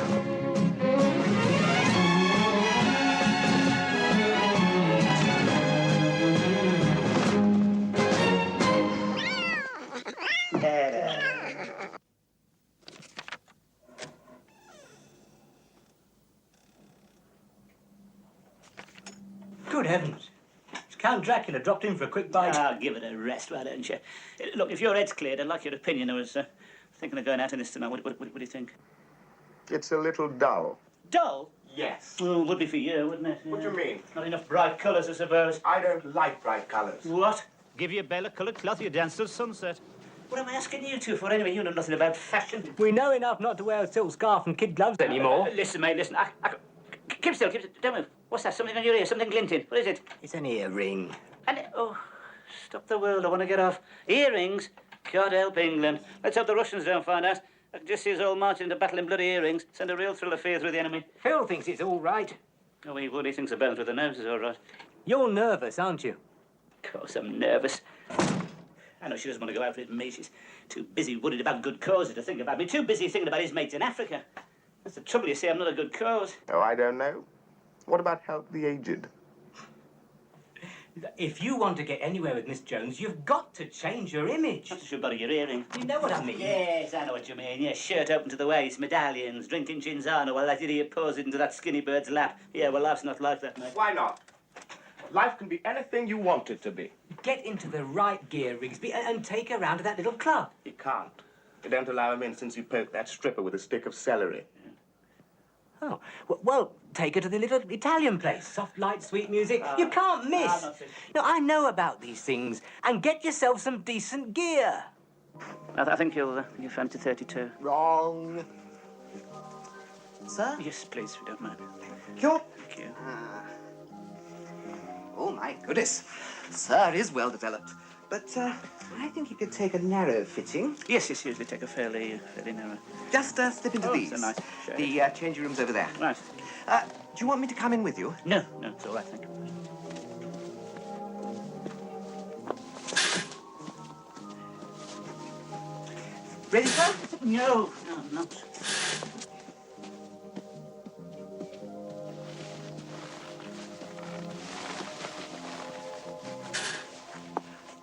Good heavens. It's Count Dracula dropped in for a quick bite. Ah, give it a rest, why don't you? Look, if your head's cleared, I'd like your opinion. I was thinking of going out in this tonight. What do you think? It's a little dull. Dull? Yes. Well, would be for you, wouldn't it? What do you mean? Not enough bright colours, I suppose. I don't like bright colours. What? Give you a bale-coloured cloth, you dance till sunset. What am I asking you two for anyway? You know nothing about fashion. We know enough not to wear a silk scarf and kid gloves anymore. Listen, mate, listen. Keep still, don't move. What's that? Something on your ear, something glinting. What is it? It's an earring. And, oh, stop the world, I want to get off. Earrings? God help England. Let's hope the Russians don't find out. I can just see us all marching into battle in bloody earrings. Send a real thrill of fear through the enemy. Phil thinks it's all right. Oh, he would. He thinks a burn through the nose is all right. You're nervous, aren't you? Of course, I'm nervous. I know she doesn't want to go out with me. She's too busy worried about good causes to think about me. Too busy thinking about his mates in Africa. That's the trouble, you see. I'm not a good cause. Oh, I don't know. What about help the aged? If you want to get anywhere with Miss Jones, you've got to change your image. Not to should borrow your earring. You know what I mean? Yes, I know what you mean. Yes, shirt open to the waist, medallions, drinking Cinzano while that idiot pours it into that skinny bird's lap. Yeah, well, life's not like that, mate. Why not? Life can be anything you want it to be. Get into the right gear, Rigsby, and take her round to that little club. You can't. They don't allow him in since you poked that stripper with a stick of celery. Oh, well, take her to the little Italian place. Soft light, sweet music. You can't miss. No, I know about these things. And get yourself some decent gear. I think you'll fancy 32. Wrong. Sir? Yes, please, if you don't mind. You're... Thank you. Oh, my goodness. Sir is well developed. But, I think he could take a narrow fitting. Yes, usually take a fairly narrow. Just slip into these. So nice. Sure. The changing room's over there. Right. Do you want me to come in with you? No, it's all right, thank you. Ready, sir? No, I'm not.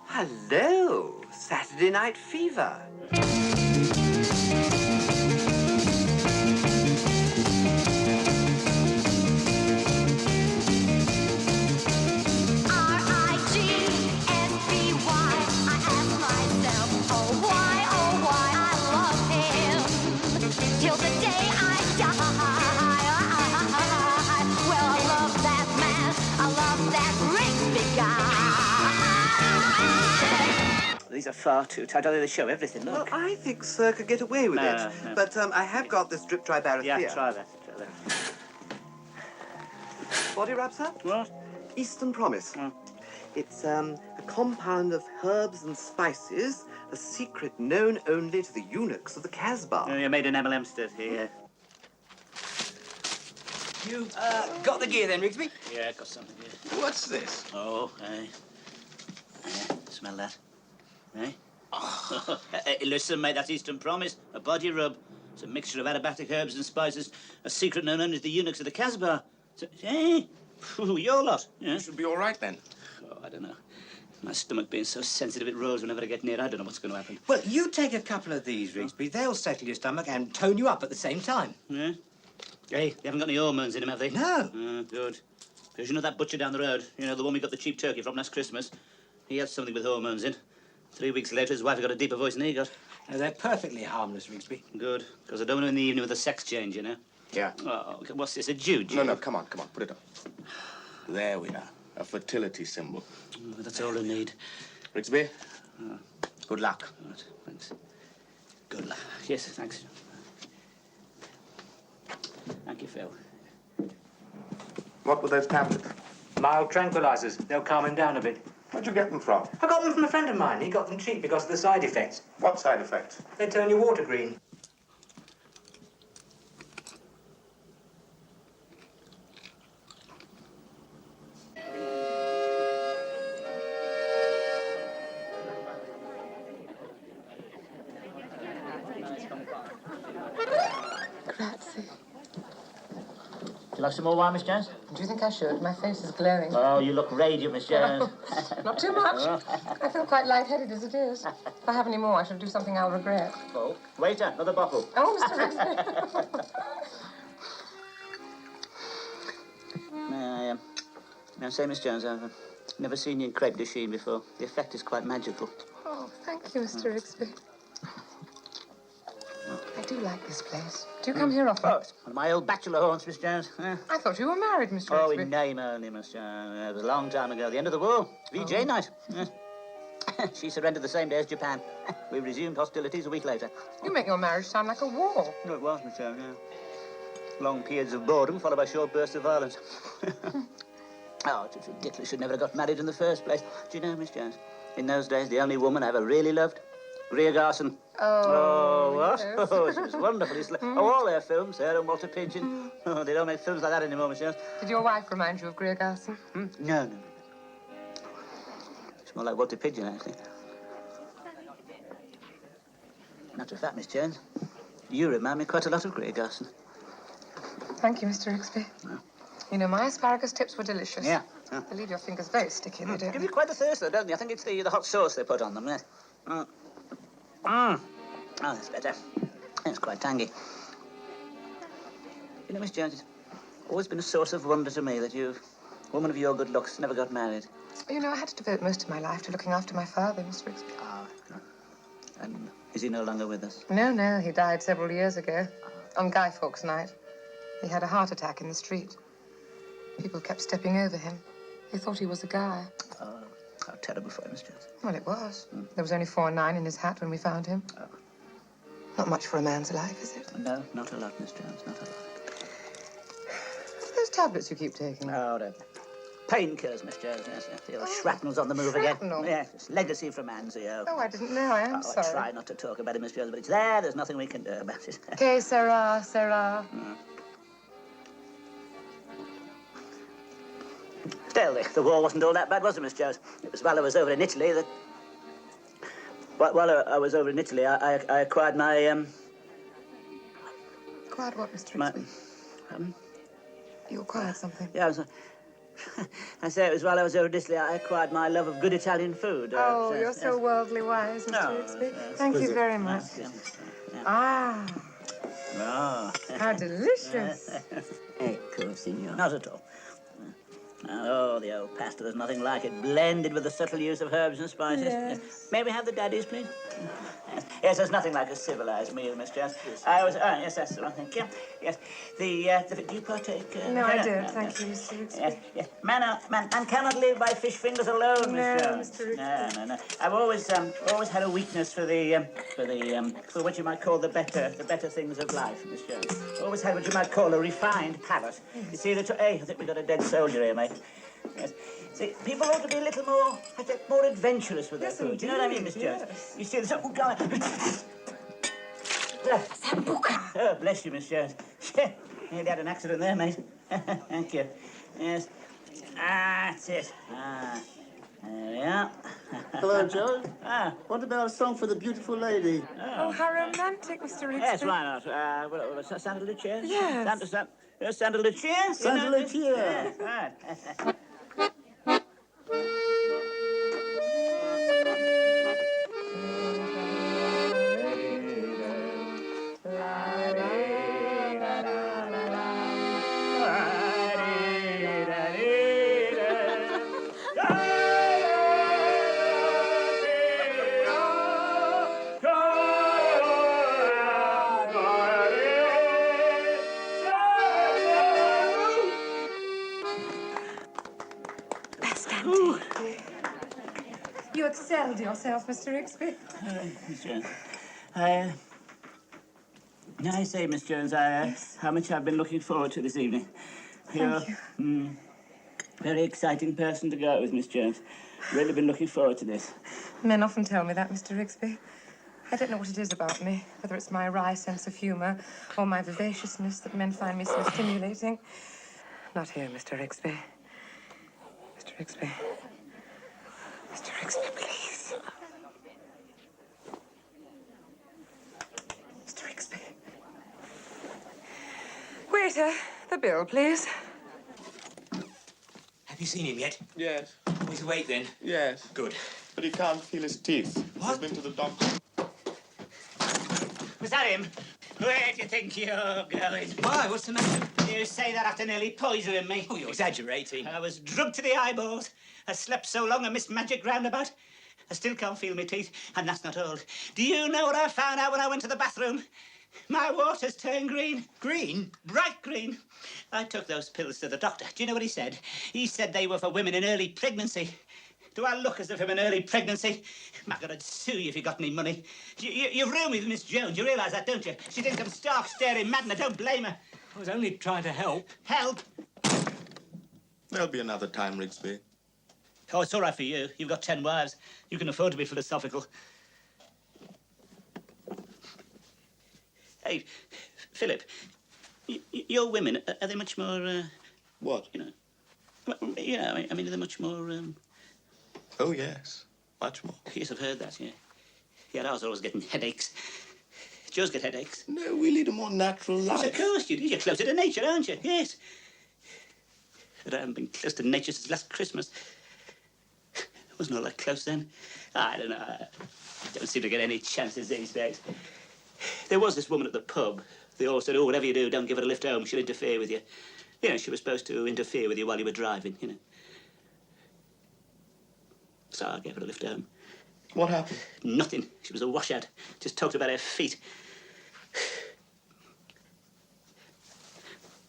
Hello, Saturday Night Fever. R-I-G-S-B-Y. I ask myself, oh why I love him till the day I die. Well, I love that man. I love that Rigsby guy. These are far too tight. They show everything, Well, look. I think Sir could get away with No, it. no. But I have got this drip dry barrier Yeah, here. try that. Body wrap, sir? What? Eastern Promise. Oh. It's a compound of herbs and spices, a secret known only to the eunuchs of the Casbah. You made an MLM stud here. You got the gear then, Rigsby? Yeah, got something here. What's this? Oh, hey. Smell that. Eh? Hey, listen, mate, that's Eastern Promise. A body rub. It's a mixture of aromatic herbs and spices, a secret known only to the eunuchs of the Casbah. Hey, your lot. Yeah? You should be all right then. Oh, I don't know. My stomach being so sensitive it rolls whenever I get near. I don't know what's going to happen. Well, you take a couple of these, Rigsby. They'll settle your stomach and tone you up at the same time. Yeah? Hey, they haven't got any hormones in them, have they? No. Good. Because you know that butcher down the road? You know, the one we got the cheap turkey from last Christmas? He had something with hormones in. 3 weeks later, his wife got a deeper voice than he got. No, they're perfectly harmless, Rigsby. Good. Because I don't want to in the evening with a sex change, you know? Yeah. Oh, what's this, a Jude? No, come on, put it on. There we are. A fertility symbol. Oh, that's all I need. Rigsby, good luck. Right, thanks. Good luck. Yes, thanks. Thank you, Phil. What were those tablets? Mild tranquilizers. They'll calm him down a bit. Where'd you get them from? I got them from a friend of mine. He got them cheap because of the side effects. What side effects? They turn your water green. Grazie. Would you like some more wine, Miss Jones? Do you think I should? My face is glowing. Oh, you look radiant, Miss Jones. Not too much. I feel quite lightheaded as it is. If I have any more, I shall do something I'll regret. Oh, waiter, another bottle. Oh, Mr. Rigsby. May I say, Miss Jones, I've never seen you in crepe de chine before. The effect is quite magical. Oh, thank you, Mr. Rigsby. I do like this place. Do you come here often? Oh, it's one of my old bachelor haunts, Miss Jones. I thought you were married, Mr. Oh, Rigsby. in name only, Miss Jones. It was a long time ago, the end of the war. VJ night. She surrendered the same day as Japan. We resumed hostilities a week later. You make your marriage sound like a war. No, it was, Miss Jones, yeah. Long periods of boredom followed by short bursts of violence. Oh, it was ridiculous. Should never have got married in the first place. Do you know, Miss Jones, in those days, the only woman I ever really loved, Greer Garson. Oh, what? yes. Oh, she was wonderful. Oh, all their films, her and Walter Pigeon. Oh, they don't make films like that anymore, Miss Jones. Did your wife remind you of Greer Garson? No. It's more like Walter Pigeon, actually. Matter of fact, Miss Jones, you remind me quite a lot of Greer Garson. Thank you, Mr. Rigsby. No. You know, my asparagus tips were delicious. Yeah. They leave your fingers very sticky, they don't Give they? you quite a thirst, though, don't they? I think it's the hot sauce they put on them, yes. Oh, that's better. It's quite tangy. You know, Miss Jones, it's always been a source of wonder to me that you, a woman of your good looks, never got married. You know, I had to devote most of my life to looking after my father, Mr. Rigsby. And is he no longer with us? No, he died several years ago. On Guy Fawkes night. He had a heart attack in the street. People kept stepping over him. They thought he was a guy. Oh, how terrible for him, Miss Jones. Well, it was. There was only 4 and 9 in his hat when we found him. Oh. Not much for a man's life, is it? No, not a lot, Miss Jones, not a lot. What are those tablets you keep taking? Oh, the painkillers, Miss Jones, yes. The old shrapnel's on the move shrapnel? again. Yes, it's legacy from Anzio. Oh, I didn't know. I am I sorry. try not to talk about it, Miss Jones, but it's there. There's nothing we can do about it. Que sera, sera. Still, the war wasn't all that bad, was it, Miss Jones? It was while I was over in Italy that... While I was over in Italy, I acquired my, Acquired what, Mr. my... Rigsby? You acquired something? Yeah, I say it was while I was over in Italy, I acquired my love of good Italian food. Oh, you're so worldly wise, Mr. No, Rigsby. yes. Thank you very much. Yeah. Ah, Oh. how delicious. Ecco, signor. Not at all. Oh, the old pasta, there's nothing like it. Blended with the subtle use of herbs and spices. Yes. May we have the daddies, please? Yes, there's nothing like a civilized meal, Miss Jones. I was, yes, that's the one, thank you. Yes, do you partake? No, I don't. Thank you, Mr. Rigsby. Yes, yes. Man cannot live by fish fingers alone, Miss No, Jones. Mr. Rigsby. No. I've always had a weakness for for what you might call the better things of life, Miss Jones. Always had what you might call a refined palate. You see, I think we got a dead soldier here, mate. Yes. See, people ought to be a little more, more adventurous with their food. Do you know what I mean, Miss Jones? Yes. You see, oh, God. Sambuca. Oh, bless you, Miss Jones. Nearly had an accident there, mate. Thank you. Yes. That's it. There we are. Hello, Joe. Ah. What about a song for the beautiful lady? Oh, how romantic, Mr. Rigsby. Yes, why not? Sandalwood chairs? Yes. Sandalwood chairs? Sandalwood chair. Yes, right. You excelled yourself, Mr. Rigsby. Miss Jones, I say, Miss Jones, how much I've been looking forward to this evening. Thank you. Very exciting person to go out with, Miss Jones. Really been looking forward to this. Men often tell me that, Mr. Rigsby. I don't know what it is about me, whether it's my wry sense of humour or my vivaciousness that men find me so stimulating. Not here, Mr. Rigsby. Mr. Rigsby. Mr. Rigsby, please. Mr. Rigsby. Waiter, the bill, please. Have you seen him yet? Yes. He's awake then? Yes. Good. But he can't feel his teeth. What? He's been to the doctor. Was that him? Where do you think you're going? Why? What's the matter? You say that after nearly poisoning me. Oh, you're exaggerating. I was drugged to the eyeballs. I slept so long I missed magic roundabout. I still can't feel my teeth, and that's not all. Do you know what I found out when I went to the bathroom? My water's turned green. Green? Bright green. I took those pills to the doctor. Do you know what he said? He said they were for women in early pregnancy. Do I look as if I'm in early pregnancy? Maggot, I'd sue you if you got any money. You've ruined me with Miss Jones. You realise that, don't you? She thinks I'm stark, staring mad, and I don't blame her. I was only trying to help. Help? There'll be another time, Rigsby. Oh, it's all right for you. You've got 10 wives. You can afford to be philosophical. Hey, Philip, your women, are they much more, What? you know, I mean, are they much more, Oh, yes. Much more. Yes, I've heard that, yeah. Yeah, ours are always getting headaches. Joe's get headaches. No, we lead a more natural Yes, life. of course you do. You're closer to nature, aren't you? Yes. But I haven't been close to nature since last Christmas. I wasn't all that close then. I don't know. I don't seem to get any chances these days. There was this woman at the pub. They all said, oh, whatever you do, don't give her a lift home. She'll interfere with you. You know, she was supposed to interfere with you while you were driving, you know. So I gave her a lift home. What happened? Nothing. She was a washout. Just talked about her feet.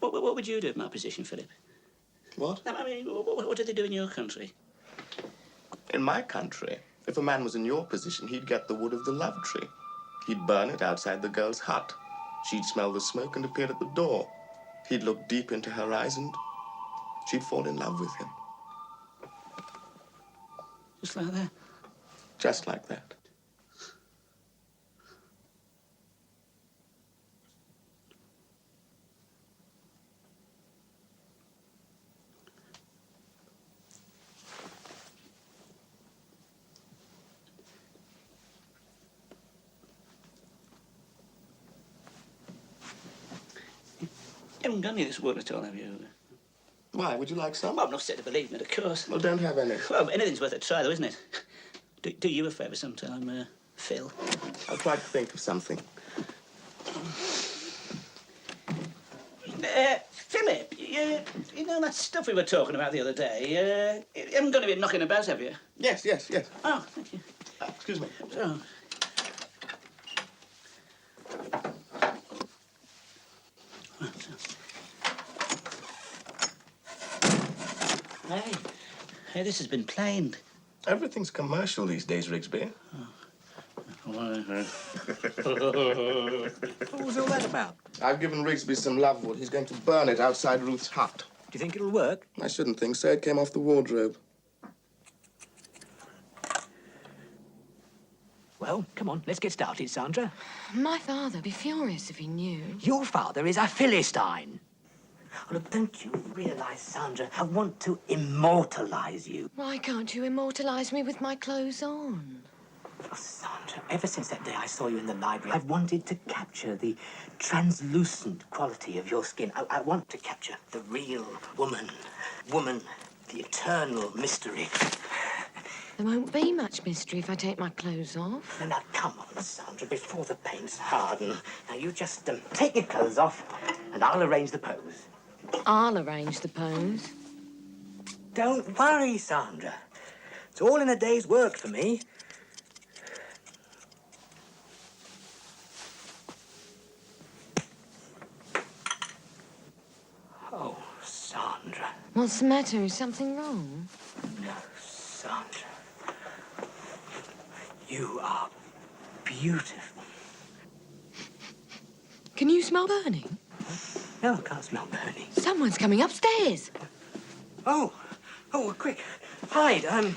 What would you do in my position, Philip? What? I mean, what do they do in your country? In my country, if a man was in your position, he'd get the wood of the love tree. He'd burn it outside the girl's hut. She'd smell the smoke and appear at the door. He'd look deep into her eyes and she'd fall in love with him. Just like that? Just like that. You haven't got any of this wood at all, have you? Why? Would you like some? Well, I'm not said to believe in it, of course. Well, don't have any. Well, anything's worth a try, though, isn't it? Do you a favour sometime, Phil? I'll try to think of something. Philip, you know that stuff we were talking about the other day? You haven't got to be knocking about, have you? Yes, yes, yes. Oh, thank you. Excuse me. So. Hey, this has been planed. Everything's commercial these days, Rigsby. What was all that about? I've given Rigsby some love wood. He's going to burn it outside Ruth's hut. Do you think it'll work? I shouldn't think so. It came off the wardrobe. Well, come on, let's get started, Sandra. My father'd be furious if he knew. Your father is a Philistine. Oh, look, don't you realise, Sandra, I want to immortalise you. Why can't you immortalise me with my clothes on? Oh, Sandra, ever since that day I saw you in the library, I've wanted to capture the translucent quality of your skin. I want to capture the real woman. Woman, the eternal mystery. There won't be much mystery if I take my clothes off. Now, come on, Sandra, before the paints harden. Now, you just take your clothes off, and I'll arrange the pose. I'll arrange the pose. Don't worry, Sandra. It's all in a day's work for me. Oh, Sandra. What's the matter? Is something wrong? No, Sandra. You are beautiful. Can you smell burning? No, I can't smell burning. Someone's coming upstairs. Oh, quick. Hide. I'm You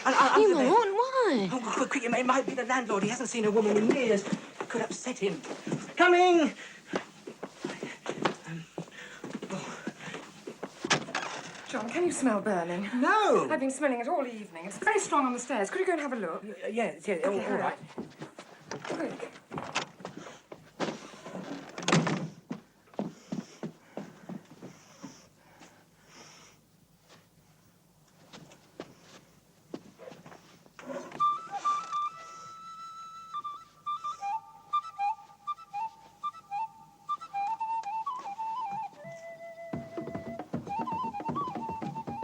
under there. won't? Why? Oh, quick, it might be the landlord. He hasn't seen a woman in years. It could upset him. Coming! John, can you smell burning? No! I've been smelling it all evening. It's very strong on the stairs. Could you go and have a look? Yeah, all right. Quick.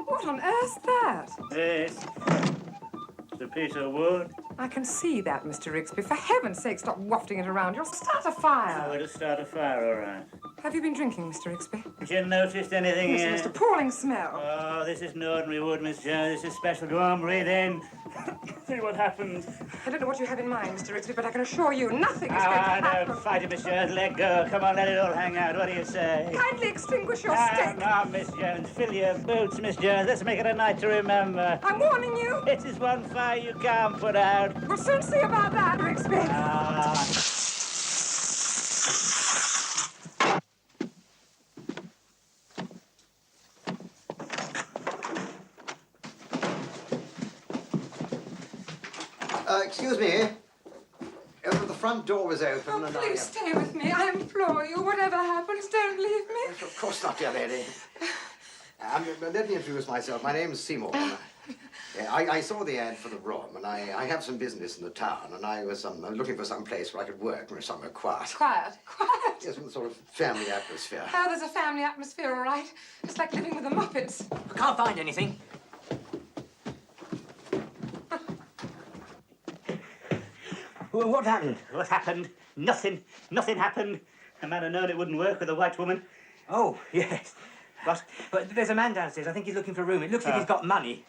What on earth's that? Yes. Sir Peter Wood. I can see that, Mr. Rigsby. For heaven's sake, stop wafting it around. You'll start a fire. Oh, it'll start a fire, all right. Have you been drinking, Mr. Rigsby? Have you noticed anything Yes, here? most appalling smell. Oh, this isn't ordinary wood, Miss Jones. This is special. Go on, breathe in. See what happens. I don't know what you have in mind, Mr. Rigsby, but I can assure you nothing is going to happen. Don't fight it, Miss Jones. Let go. Come on, let it all hang out. What do you say? Kindly extinguish your Come stick. on, Miss Jones. Fill your boots, Miss Jones. Let's make it a night to remember. I'm warning you. It is one fire you can't put out. We'll soon see about that, Rigsby. Excuse me. The front door was open Oh, and please stay with me. I implore you. Whatever happens, don't leave me. Of course not, dear lady. Let me introduce myself. My name is Seymour. I saw the ad for the room, and I have some business in the town, and I was looking for some place where I could work, somewhere quiet. Quiet. Yes, some sort of family atmosphere. Oh, there's a family atmosphere, all right. It's like living with the Muppets. I can't find anything. What happened? What happened? Nothing. Nothing happened. A man had known it wouldn't work with a white woman. Oh, yes. But there's a man downstairs. I think he's looking for a room. It looks like he's got money.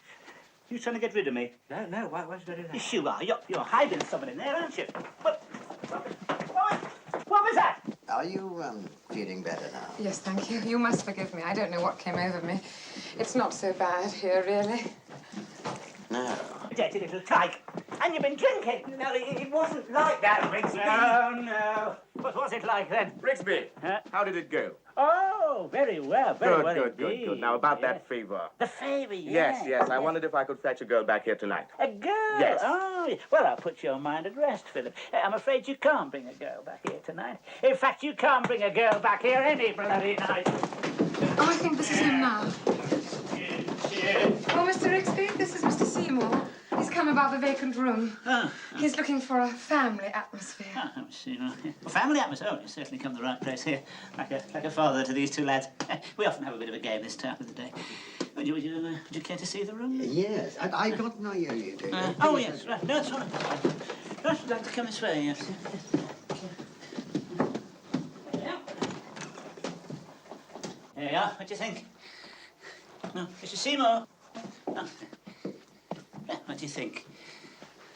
You trying to get rid of me? No. Why should I do that? Yes, you are. You're hiding someone in there, aren't you? What was that? Are you feeling better now? Yes, thank you. You must forgive me. I don't know what came over me. It's not so bad here, really. No. Dirty little tyke. And you've been drinking. No, it wasn't like that, Rigsby. No. What was it like then? Rigsby, Huh? how did it go? Oh, very well. Very well indeed. Good. Now, about Yes. that favor. The favour, yes. Yes. I wondered if I could fetch a girl back here tonight. A girl? Yes. Oh, well, I'll put your mind at rest, Philip. I'm afraid you can't bring a girl back here tonight. In fact, you can't bring a girl back here any bloody night. Oh, I think this is him now. Oh, Mr. Rigsby, this is Mr. Seymour. He's come about the vacant room. He's looking for a family atmosphere. Let me see. Well, family atmosphere. Oh, you certainly come to the right place here. Like a father to these two lads. We often have a bit of a game this time of the day. Would you care to see the room? Yes, I got no idea. Oh, yes, right. No, it's all right. Right, would like to come this way, yes. There you are. What do you think? No, Mr. Seymour. Oh. Yeah, what do you think?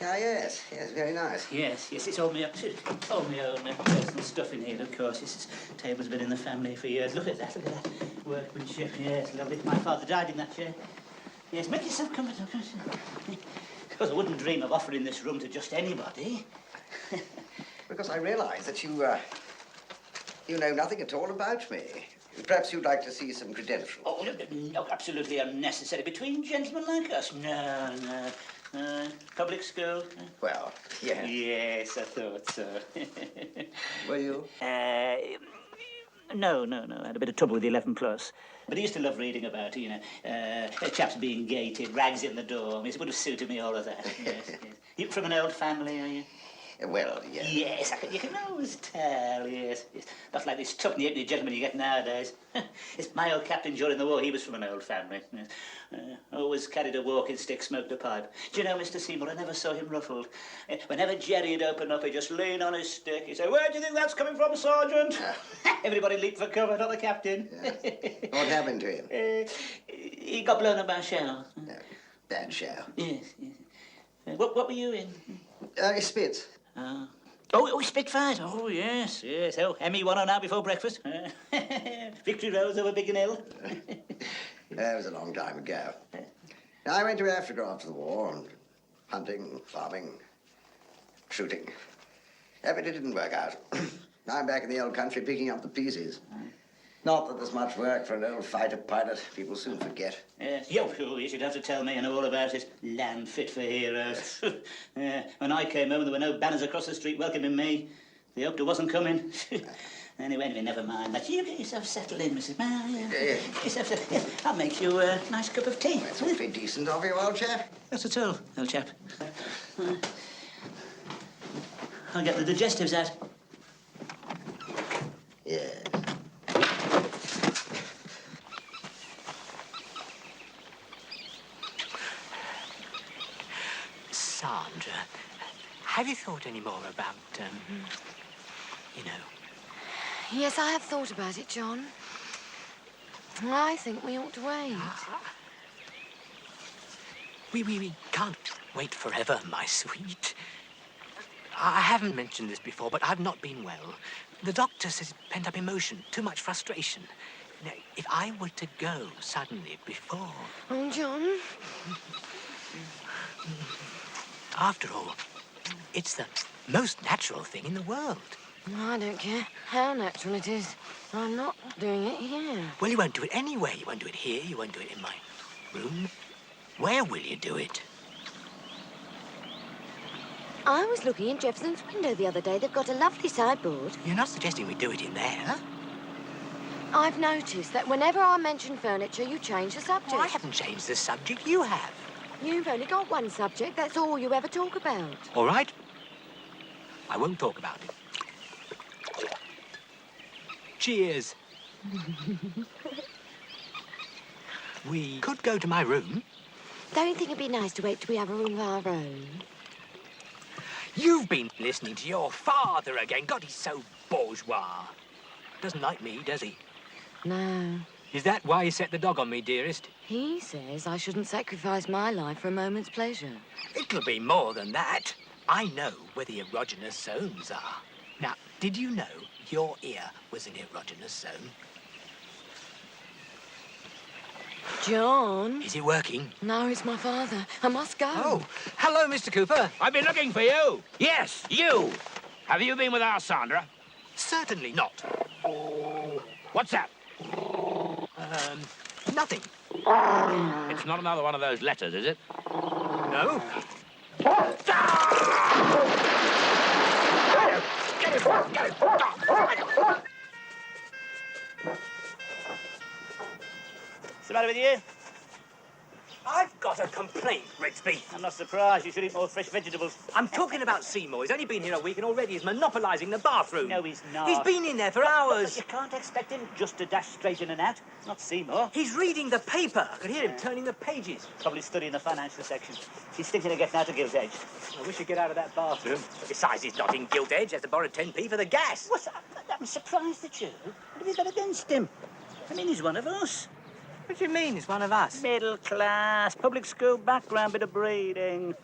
Yes, very nice. Yes, it's all my own personal stuff in here, of course. This table's been in the family for years. Look at that. Workmanship, yes, lovely. My father died in that chair. Yes, make yourself comfortable. Of course, I wouldn't dream of offering this room to just anybody. Because I realise that you know nothing at all about me. Perhaps you'd like to see some credentials. Oh, no, absolutely unnecessary. Between gentlemen like us? No, no. Public school? Well, yeah. Yes, I thought so. Were you? No. I had a bit of trouble with the 11 plus. But I used to love reading about it, you know. Chaps being gated, rags in the door. It would have suited me, all of that. Yes. You from an old family, are you? Well, yes. Yes, you can always tell, yes. Not like this tuppenny-halfpenny gentleman you get nowadays. It's my old captain during the war, he was from an old family. Yes. Always carried a walking stick, smoked a pipe. Do you know, Mr. Seymour, I never saw him ruffled. Whenever Jerry'd open up, he'd just lean on his stick. He'd say, "Where do you think that's coming from, Sergeant?" Everybody leaped for cover, not the captain. Yes. What happened to him? He got blown up by a shell. Bad shell. Yes. What were you in? Spitz. Oh, Spitfires. Oh, yes. Oh, Emmy won on out before breakfast. Victory Rose over Biggin Hill. That was a long time ago. I went to Africa after the war, and hunting, farming, shooting. But it didn't work out. I'm back in the old country picking up the pieces. Not that there's much work for an old fighter pilot. People soon forget. Yes, you should have to tell me. I know all about it. Land fit for heroes. When I came home, there were no banners across the street welcoming me. They hoped I wasn't coming. Anyway, never mind that. You get yourself settled in, Mrs. Marion. Get yourself settled in. I'll make you a nice cup of tea. That's awfully decent of you, old chap. Not at all, old chap. I'll get the digestives out. Yes. Sandra, have you thought any more about, you know? Yes, I have thought about it, John. I think we ought to wait. We can't wait forever, my sweet. I haven't mentioned this before, but I've not been well. The doctor says pent-up emotion, too much frustration. Now, if I were to go suddenly before... Oh, John. After all, it's the most natural thing in the world. I don't care how natural it is. I'm not doing it here. Well, you won't do it anywhere. You won't do it here. You won't do it in my room. Where will you do it? I was looking in Jefferson's window the other day. They've got a lovely sideboard. You're not suggesting we do it in there? I've noticed that whenever I mention furniture, you change the subject. Well, I haven't changed the subject. You have. You've only got one subject. That's all you ever talk about. All right. I won't talk about it. Cheers. We could go to my room. Don't you think it'd be nice to wait till we have a room of our own? You've been listening to your father again. God, he's so bourgeois. Doesn't like me, does he? No. Is that why he set the dog on me, dearest? He says I shouldn't sacrifice my life for a moment's pleasure. It'll be more than that. I know where the erogenous zones are. Now, did you know your ear was an erogenous zone? John? Is it working? No, it's my father. I must go. Oh, hello, Mr. Cooper. I've been looking for you. Yes, you. Have you been with our Sandra? Certainly not. What's that? Nothing. It's not another one of those letters, is it? No. What's the matter with you? I've got a complaint, Rigsby. I'm not surprised. You should eat more fresh vegetables. I'm talking about Seymour. He's only been here a week and already he's monopolising the bathroom. No, he's not. He's been in there for hours. But you can't expect him just to dash straight in and out. It's not Seymour. He's reading the paper. I could hear him turning the pages. Probably studying the financial section. He's thinking of getting out of Gilt Edge. I wish he'd get out of that bathroom. Besides, he's not in Gilt Edge. He has to borrow 10p for the gas. What's that? I'm surprised at you. What have you got against him? I mean, he's one of us. What do you mean he's one of us? Middle class, public school background, bit of breeding.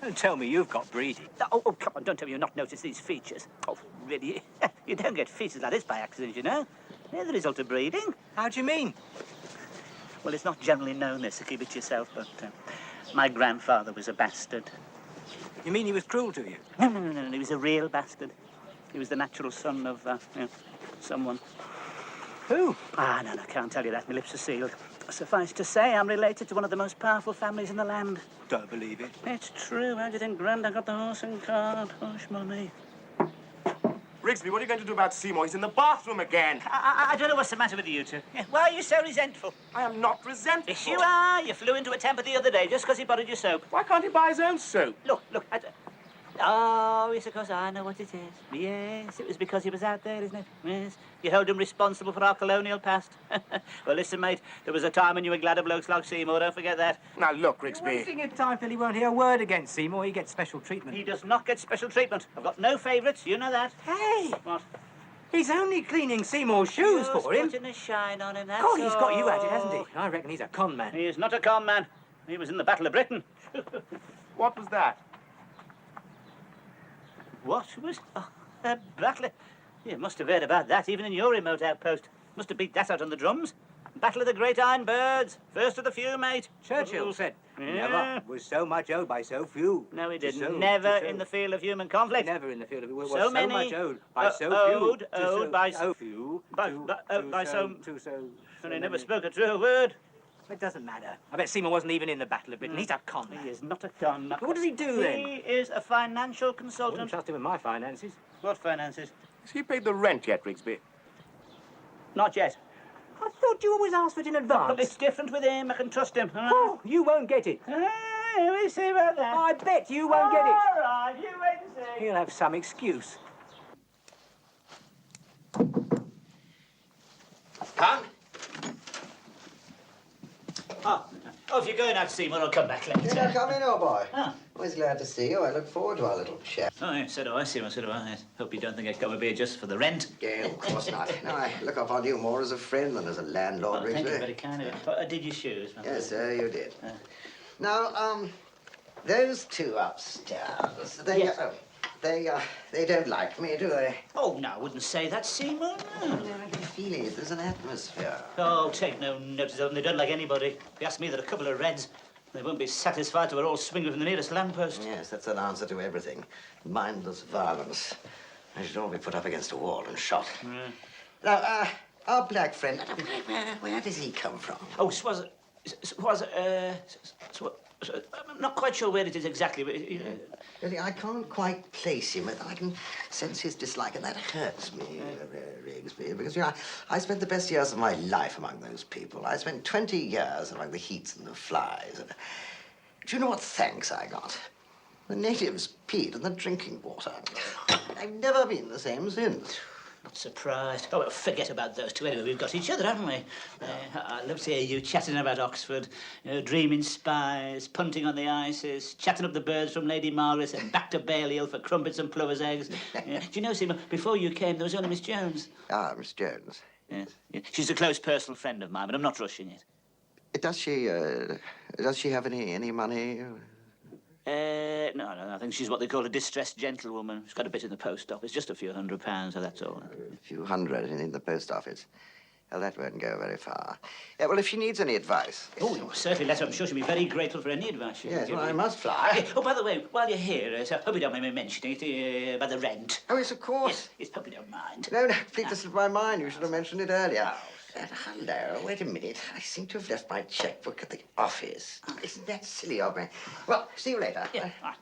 Don't tell me you've got breeding. Oh, come on, don't tell me you've not noticed these features. Oh, really? You don't get features like this by accident, you know. They're the result of breeding. How do you mean? Well, it's not generally known this, so keep it to yourself, but my grandfather was a bastard. You mean he was cruel to you? No, he was a real bastard. He was the natural son of, someone. Who? Ah, no, can't tell you that. My lips are sealed. Suffice to say, I'm related to one of the most powerful families in the land. Don't believe it. It's true. How do you think Grandad got the horse and cart? Hush, Mummy. Rigsby, what are you going to do about Seymour? He's in the bathroom again. I don't know what's the matter with you two. Why are you so resentful? I am not resentful. Yes, you are. You flew into a temper the other day just because he borrowed your soap. Why can't he buy his own soap? Look. Oh, yes, of course, I know what it is. Yes, it was because he was out there, isn't it? Yes. You held him responsible for our colonial past. Well, listen, mate, there was a time when you were glad of blokes like Seymour, don't forget that. Now, look, One Rigsby. thing at a time, Phil, he won't hear a word against Seymour. He gets special treatment. He does not get special treatment. I've got no favourites, you know that. Hey! What? He's only cleaning Seymour's shoes Just for him. putting a shine on him, that's Oh, he's got you at it, all. hasn't he? I reckon he's a con man. He is not a con man. He was in the Battle of Britain. What was that? What was... Oh, a battle... You must have heard about that, even in your remote outpost. Must have beat that out on the drums. Battle of the Great Iron Birds. First of the few, mate. Churchill said, Yeah. never was so much owed by so few. No, he To didn't. so- Never to so- in the field of human conflict. Never in the field of it was So so many- much owed by so few. owed to so- by so few. by- to- by- to by so- to so. And he so never many. spoke a true word. It doesn't matter. I bet Seymour wasn't even in the Battle of Britain. He's a con man. He is not a con man. What does he do then? He is a financial I wouldn't consultant. trust him with my finances. What finances? Has he paid the rent yet, Rigsby? Not yet. I thought you always asked for it in advance. But it's different with him. I can trust him. Oh, you won't get it. We'll see about that. I bet you won't get it. All right, you wait and see. He'll have some excuse. Come. Oh, if you're going out, Seymour, I'll come back later. Did I come in, old boy? Ah. Always glad to see you. I look forward to our little chat. Oh, yeah, so do I, Seymour, so do I. Yes. Hope you don't think I come up here just for the rent. Yeah, of course not. No, I look upon you more as a friend than as a landlord, Oh, thank you, Rigsby. very kind of you. But I did your shoes, man. Yes, sir, you did. Now, those two upstairs, they don't like me, do they? Oh, no, I wouldn't say that, Seymour. No. I can feel it. There's an atmosphere. Oh, take no notice of them. They don't like anybody. If you ask me, they're a couple of reds. They won't be satisfied till we're all swinging from the nearest lamppost. Yes, that's an answer to everything. Mindless violence. I should all be put up against a wall and shot. Now, our black friend, where does he come from? Oh, I'm not quite sure where it is exactly, but... Really, I can't quite place him. I can sense his dislike, and that hurts me, Rigsby, because, you know, I spent the best years of my life among those people. I spent 20 years among the heats and the flies. And do you know what thanks I got? The natives peed in the drinking water. I've never been the same since. Not surprised. Oh, well, forget about those two. Anyway, we've got each other, haven't we? I love to hear you chatting about Oxford, you know, dreaming spies, punting on the ices, chatting up the birds from Lady Margaret and back to Balliol for crumpets and plover's eggs. Yeah. Do you know, Seymour, before you came, there was only Miss Jones. Ah, Miss Jones. Yes. Yeah. She's a close personal friend of mine, but I'm not rushing it. Does she have any money? No, I think she's what they call a distressed gentlewoman. She's got a bit in the post office, just a few £100, so that's all. A few hundred in the post office. Well, that won't go very far. Yeah, well, if she needs any advice... Oh, you certainly let her. I'm sure she'll be very grateful for any advice you can Yes, give well, me. I must fly. Yeah. Oh, by the way, while you're here, so I hope you don't mind me mentioning it, about the rent. Oh, yes, of course. Yes, hope you don't mind. No, please, this is my mind. You should have mentioned it earlier. Hello, wait a minute. I seem to have left my checkbook at the office. Isn't that silly of me? Well, see you later. Yeah, all right.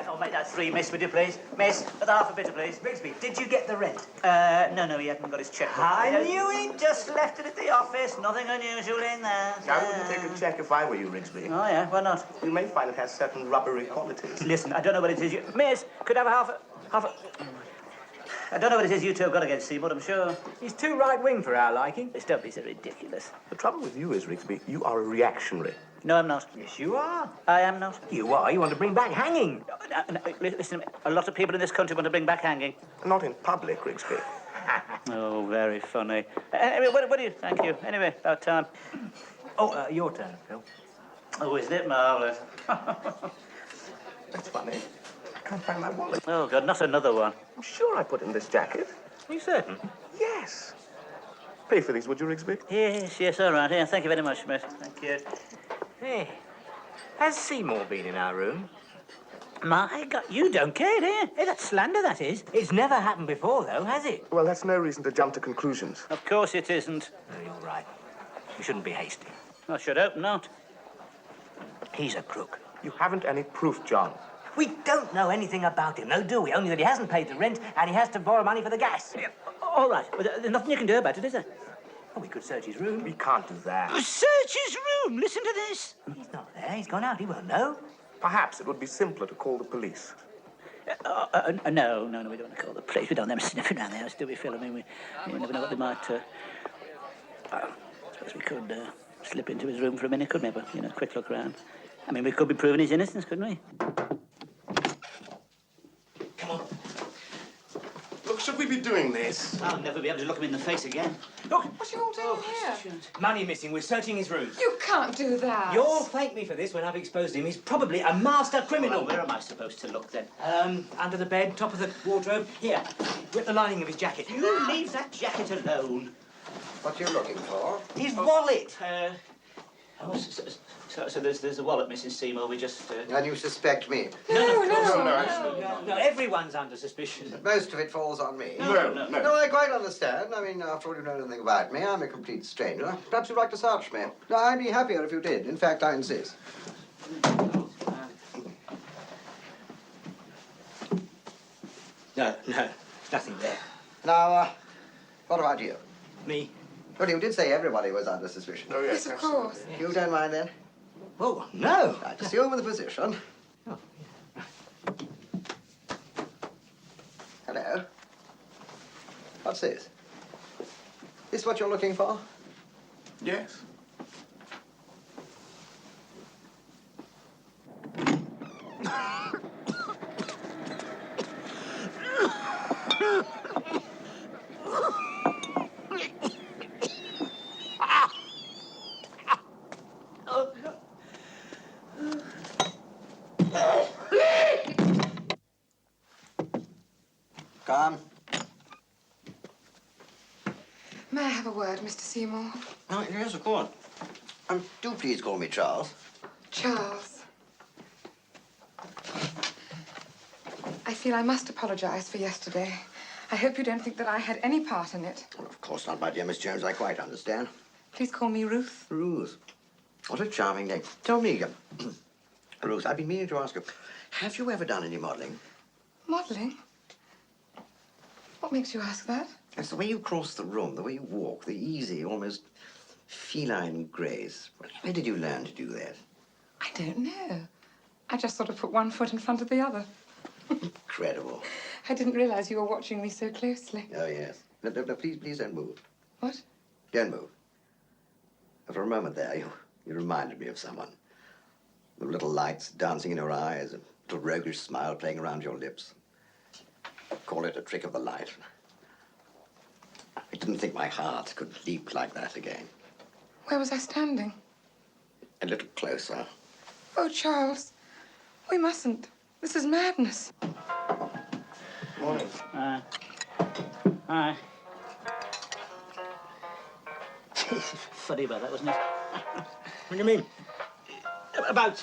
I'll make that 3, miss, would you please? Miss, for the half a bitter, please. Rigsby, did you get the rent? No, he hasn't got his checkbook. I knew it. Just left it at the office. Nothing unusual in there. I wouldn't take a check if I were you, Rigsby. Oh, yeah, why not? You may find it has certain rubbery qualities. Listen, I don't know what it is you... Miss, could I have half a... I don't know what it is you two have got against Seymour, I'm sure. He's too right-wing for our liking. This don't be so ridiculous. The trouble with you is, Rigsby, you are a reactionary. No, I'm not. Yes, you are. I am not. You are. You want to bring back hanging. No, listen, a lot of people in this country want to bring back hanging. Not in public, Rigsby. Oh, very funny. Anyway, what do you... Thank you. Anyway, about time. Oh, your turn, Phil. Oh, isn't it marvellous? That's funny. I can't find my wallet. Oh, God, not another one. I'm sure I put in this jacket. Are you certain? Yes. Pay for these, would you, Rigsby? Yes, all right. Yeah, thank you very much, miss. Thank you. Hey, has Seymour been in our room? My God, you don't care, do you? Hey, that's slander, that is. It's never happened before, though, has it? Well, that's no reason to jump to conclusions. Of course it isn't. No, you're right. You shouldn't be hasty. I should hope not. He's a crook. You haven't any proof, John. We don't know anything about him, no, do we? Only that he hasn't paid the rent and he has to borrow money for the gas. All right, but there's nothing you can do about it, is there? Oh, we could search his room. We can't do that. Search his room! Listen to this. He's not there. He's gone out. He won't know. Perhaps it would be simpler to call the police. No, we don't want to call the police. We don't want them sniffing around the house, do we, Phil? I mean, we never know what they might... I suppose we could slip into his room for a minute, couldn't we? But, you know, quick look around. I mean, we could be proving his innocence, couldn't we? Come on. Look, should we be doing this? I'll never be able to look him in the face again. Look, What are you all doing here? money missing. We're searching his room. You can't do that. You'll thank me for this when I've exposed him. He's probably a master criminal. Well, where am I supposed to look, then? Under the bed, top of the wardrobe. Here, rip the lining of his jacket. You leave that jacket alone. What are you looking for? His wallet. So there's a wallet, Mrs. Seymour. We just... And you suspect me? No. No, everyone's under suspicion. Most of it falls on me. No. No, I quite understand. I mean, after all, you know nothing about me. I'm a complete stranger. Perhaps you'd like to search me. No, I'd be happier if you did. In fact, I insist. No, nothing there. Now, what about you? Me? Well, you did say everybody was under suspicion. Oh, Yes, of course. You don't mind, then? Oh, no. Right, assume the position. Oh, Hello. What's this? This what you're looking for? Yes. Come. May I have a word, Mr. Seymour? Oh, yes, of course. Do please call me Charles. Charles. I feel I must apologize for yesterday. I hope you don't think that I had any part in it. Well, of course not, my dear Miss Jones. I quite understand. Please call me Ruth. Ruth. What a charming name. Tell me, Ruth, I've been meaning to ask you, have you ever done any modeling? Modeling? What makes you ask that? It's the way you cross the room, the way you walk, the easy, almost feline grace. Where did you learn to do that? I don't know. I just sort of put one foot in front of the other. Incredible. I didn't realize you were watching me so closely. Oh, yes. No, please don't move. What? Don't move. For a moment there, you reminded me of someone. The little lights dancing in your eyes, a little roguish smile playing around your lips. Call it a trick of the light. I didn't think my heart could leap like that again. Where was I standing? A little closer. Oh, Charles, we mustn't. This is madness. Morning. Hi. Funny about that, wasn't it? What do you mean? About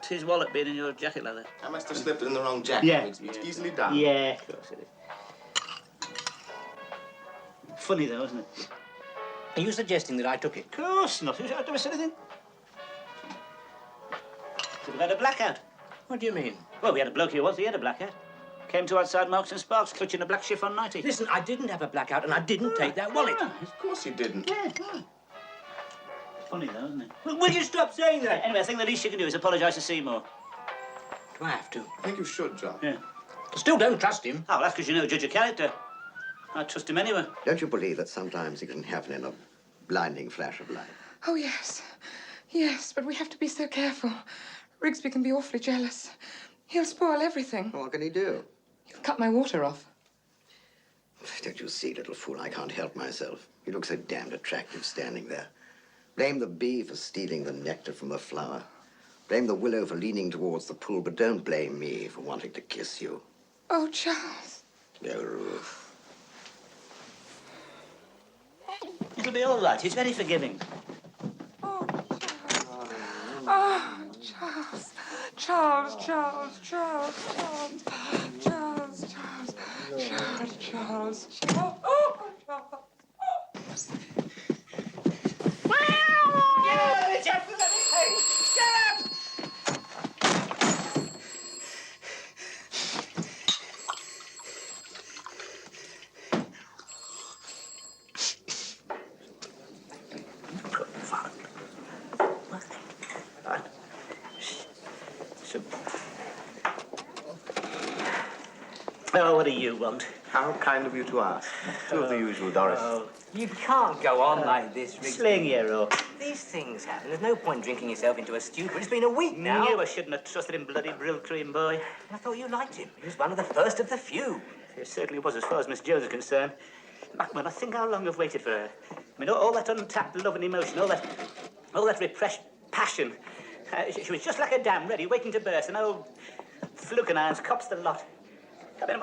his wallet being in your jacket leather. I must have slipped it in the wrong jacket. Yeah. It's easily done. Yeah, of course it is. Funny though, isn't it? Are you suggesting that I took it? Of course not. I've never said anything. Could have had a blackout. What do you mean? Well, we had a bloke here once. He had a blackout. Came to outside Marks and Sparks, clutching a black chiffon nightie. Listen, I didn't have a blackout and I didn't take that wallet. Of course you didn't. Yeah. Funny though, isn't it? Well, will you stop saying that? Anyway, I think the least you can do is apologise to Seymour. Do I have to? I think you should, John. Yeah. I still don't trust him. Oh, well, that's because you know judge of character. I'd trust him anyway. Don't you believe that sometimes it can happen in a blinding flash of light? Oh, yes. Yes, but we have to be so careful. Rigsby can be awfully jealous. He'll spoil everything. What can he do? He'll cut my water off. Don't you see, little fool, I can't help myself. You look so damned attractive standing there. Blame the bee for stealing the nectar from the flower. Blame the willow for leaning towards the pool, but don't blame me for wanting to kiss you. Oh, Charles. Oh, Ruth. It'll be all right. He's very forgiving. Oh, Charles. Oh, Charles. Charles, Charles, Charles, Charles, Charles, Charles, Charles, Charles, Charles. Oh, Charles. Oh, what do you want? How kind of you to ask. Two of the usual, Doris. Oh, You can't go on like this, Rigsby. sling your rope. These things happen. There's no point drinking yourself into a stupor. It's been a week now. You shouldn't have trusted him, bloody Brill Cream boy. I thought you liked him. He was one of the first of the few. It certainly was, as far as Miss Jones is concerned. When I think how long I've waited for her. I mean, all that untapped love and emotion, all that repressed passion. She was just like a dam ready, waiting to burst, and old Flukenirons cops the lot. I mean,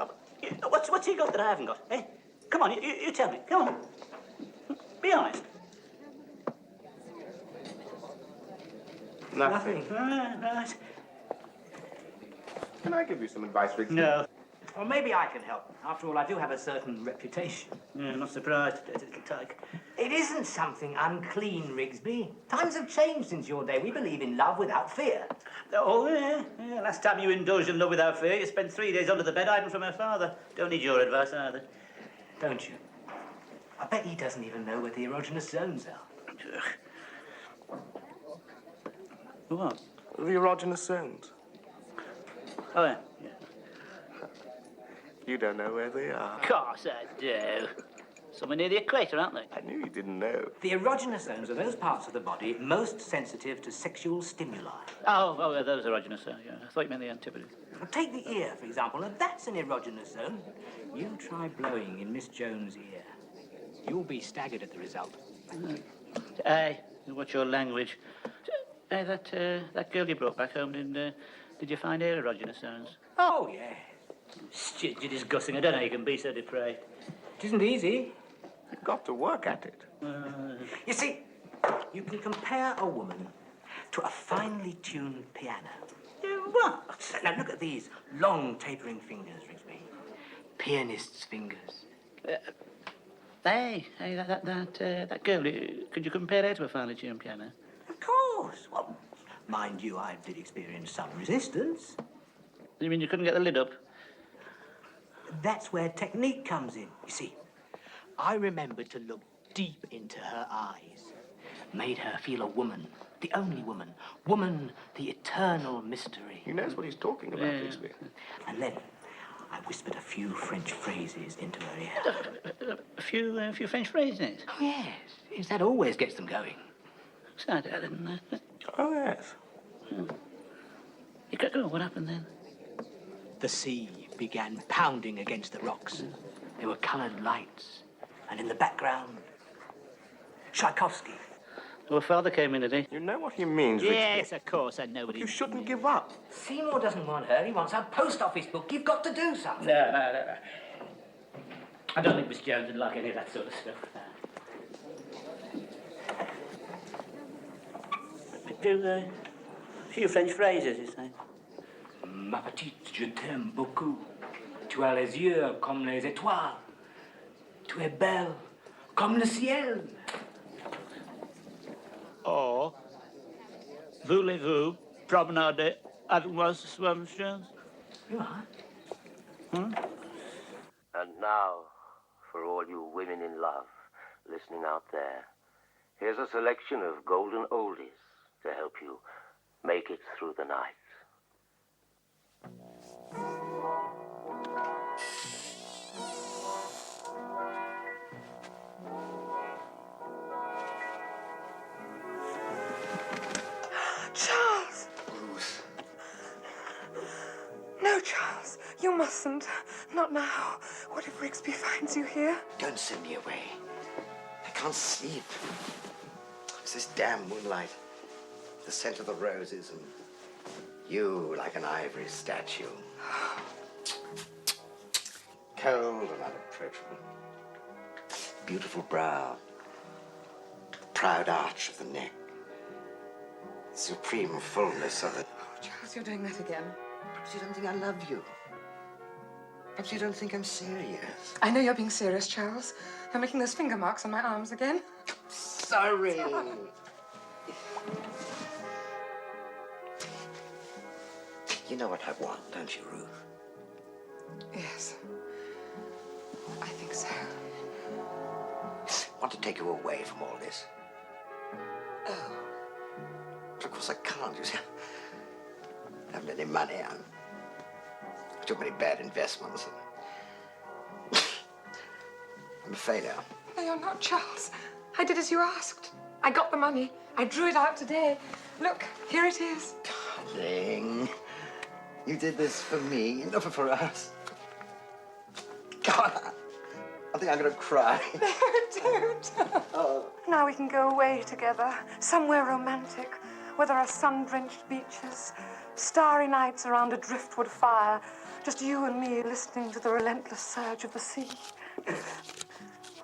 what's he got that I haven't got, eh? Come on, you tell me, come on. Be honest. Nothing. Right. Can I give you some advice, Rigsby? No. Well, maybe I can help. After all, I do have a certain reputation. Yeah, not surprised, little tyke. It isn't something unclean, Rigsby. Times have changed since your day. We believe in love without fear. Oh, yeah. Last time you indulged in love without fear, you spent 3 days under the bed hiding from her father. Don't need your advice either. Don't you? I bet he doesn't even know where the erogenous zones are. What? The erogenous zones. Oh, yeah. You don't know where they are. Of course I do. Somewhere near the equator, aren't they? I knew you didn't know. The erogenous zones are those parts of the body most sensitive to sexual stimuli. Oh, yeah, those erogenous, yeah. I thought you meant the antipodes. Well, take the ear, for example. Now, that's an erogenous zone. You try blowing in Miss Jones' ear. You'll be staggered at the result. Hey, what's your language? Hey, that girl you brought back home, did you find her erogenous zones? Oh, yeah. You're disgusting. I don't know how you can be so depraved. It isn't easy. You've got to work at it. You see, you can compare a woman to a finely tuned piano. What? Now, look at these long, tapering fingers, Rigsby. Pianist's fingers. Hey, that girl, could you compare her to a finely tuned piano? Of course. Well, mind you, I did experience some resistance. You mean you couldn't get the lid up? That's where technique comes in. You see, I remembered to look deep into her eyes. Made her feel a woman. The only woman. Woman, the eternal mystery. He knows what he's talking about, Rigsby. And then I whispered a few French phrases into her ear. A few French phrases? Oh, yes. Yes, that always gets them going. So I didn't know. Oh, yes. You go, what happened then? The sea began pounding against the rocks. There were coloured lights. And in the background, Tchaikovsky. Well, father came in today. You know what he means, Rigsby. Yes, of course, I know what You shouldn't give up. Seymour doesn't want her. He wants our post office book. You've got to do something. No. I don't think Miss Jones would like any of that sort of stuff. Do a few French phrases, you say? Ma petite, je t'aime beaucoup. Tu as les yeux comme les étoiles. Tu es belle comme le ciel. Or, voulez-vous promenader avec moi ce soir, Miss Jones? You are? And now, for all you women in love listening out there, here's a selection of golden oldies to help you make it through the night. Charles! Ruth. No, Charles, you mustn't. Not now. What if Rigsby finds you here? Don't send me away. I can't sleep. It's this damn moonlight. The scent of the roses and you like an ivory statue. Cold and unapproachable. Beautiful brow. Proud arch of the neck. Supreme fullness of it. Oh, Charles, you're doing that again. Perhaps you don't think I love you. Perhaps you don't think I'm serious. I know you're being serious, Charles. You're making those finger marks on my arms again. Sorry. You know what I want, don't you, Ruth? Yes. I think so. I want to take you away from all this. Oh. But of course I can't, you see. I haven't any money. I took many bad investments. I'm a failure. No, you're not, Charles. I did as you asked. I got the money. I drew it out today. Look, here it is. Darling, you did this for me, not for us. God, I think I'm gonna cry. No, don't. Oh. Now we can go away together, somewhere romantic, where there are sun-drenched beaches, starry nights around a driftwood fire, just you and me listening to the relentless surge of the sea.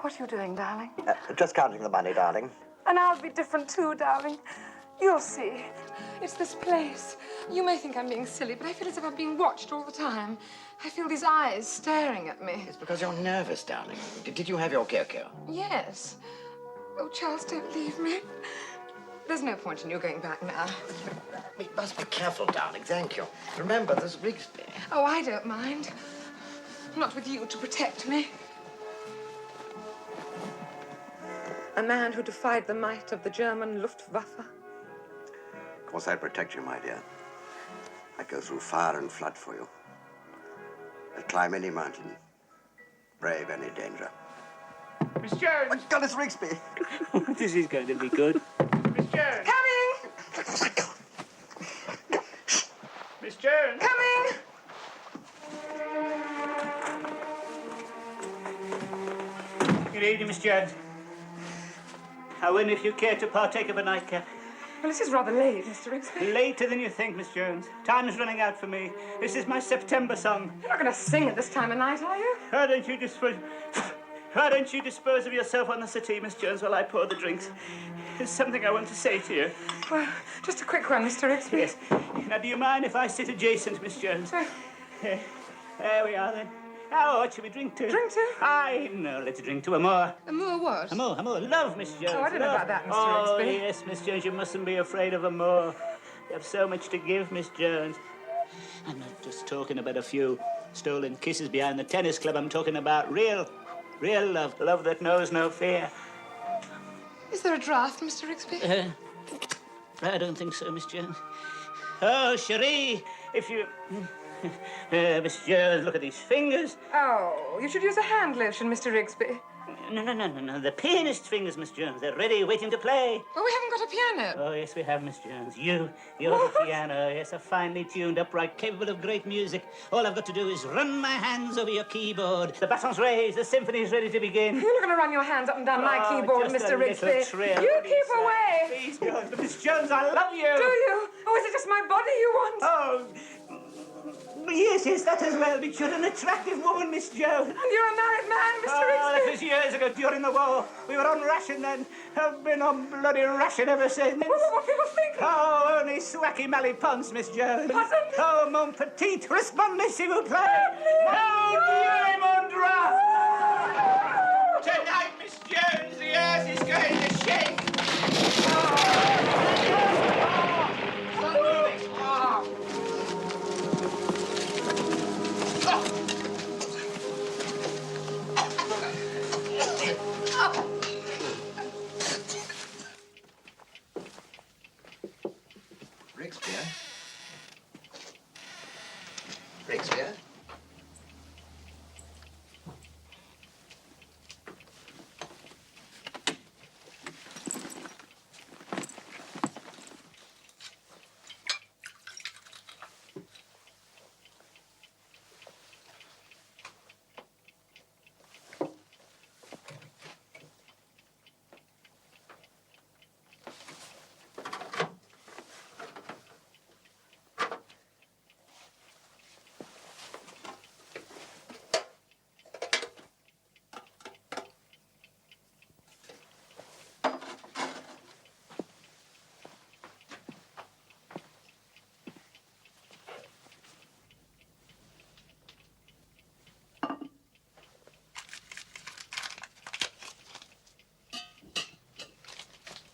What are you doing, darling? Just counting the money, darling. And I'll be different too, darling. You'll see. It's this place. You may think I'm being silly, but I feel as if I'm being watched all the time. I feel these eyes staring at me. It's because you're nervous, darling. Did you have your cocoa? Yes. Oh, Charles, don't leave me. There's no point in you going back now. We must be careful, darling. Thank you. Remember, there's Rigsby. Oh, I don't mind. Not with you to protect me. A man who defied the might of the German Luftwaffe. Of course, I'd protect you, my dear. I'd go through fire and flood for you. I'd climb any mountain, brave any danger. Miss Jones! My God, it's Rigsby! This is going to be good. Miss Jones! Coming! Miss Jones! Coming! Good evening, Miss Jones. I wonder if you care to partake of a nightcap. Well, this is rather late, Mr. Rigsby. Later than you think, Miss Jones. Time is running out for me. This is my September song. You're not going to sing at this time of night, are you? Why don't you dispose of yourself on the settee, Miss Jones, while I pour the drinks? There's something I want to say to you. Well, just a quick one, Mr. Rigsby. Yes. Now, do you mind if I sit adjacent, Miss Jones? There we are, then. Now, what should we drink to? Drink to? Aye, no, let's drink to Amour. Amour what? Amour. Love, Miss Jones. Oh, I don't know about that, Mr. Oh, Rigsby. yes, Miss Jones, you mustn't be afraid of Amour. You have so much to give, Miss Jones. I'm not just talking about a few stolen kisses behind the tennis club. I'm talking about real love. Love that knows no fear. Is there a draft, Mr. Rigsby? I don't think so, Miss Jones. Oh, Cherie, if you... Miss Jones, look at these fingers. Oh, you should use a hand lotion, Mr. Rigsby. No. The pianist's fingers, Miss Jones. They're ready, waiting to play. Well, we haven't got a piano. Oh, yes, we have, Miss Jones. You're the piano. Yes, a finely tuned upright, capable of great music. All I've got to do is run my hands over your keyboard. The baton's raised. The symphony's ready to begin. You're not going to run your hands up and down my keyboard, just Mr. a little Rigsby. trill. You keep away. Please, Jones. Miss Jones, I love you. Do you? Oh, is it just my body you want? Oh, yes, that as well. But you're an attractive woman, Miss Jones. And you're a married man, Mr. Oh, Rigsby. that was years ago, during the war. We were on ration then. I've been on bloody ration ever since. What people think? Oh, only swacky malipons, Miss Jones. Pardon? Oh, mon petit, respondez s'il vous plaît. Oh, Dieu, mon drap. Tonight, Miss Jones, the earth is going to shake. Rigsby?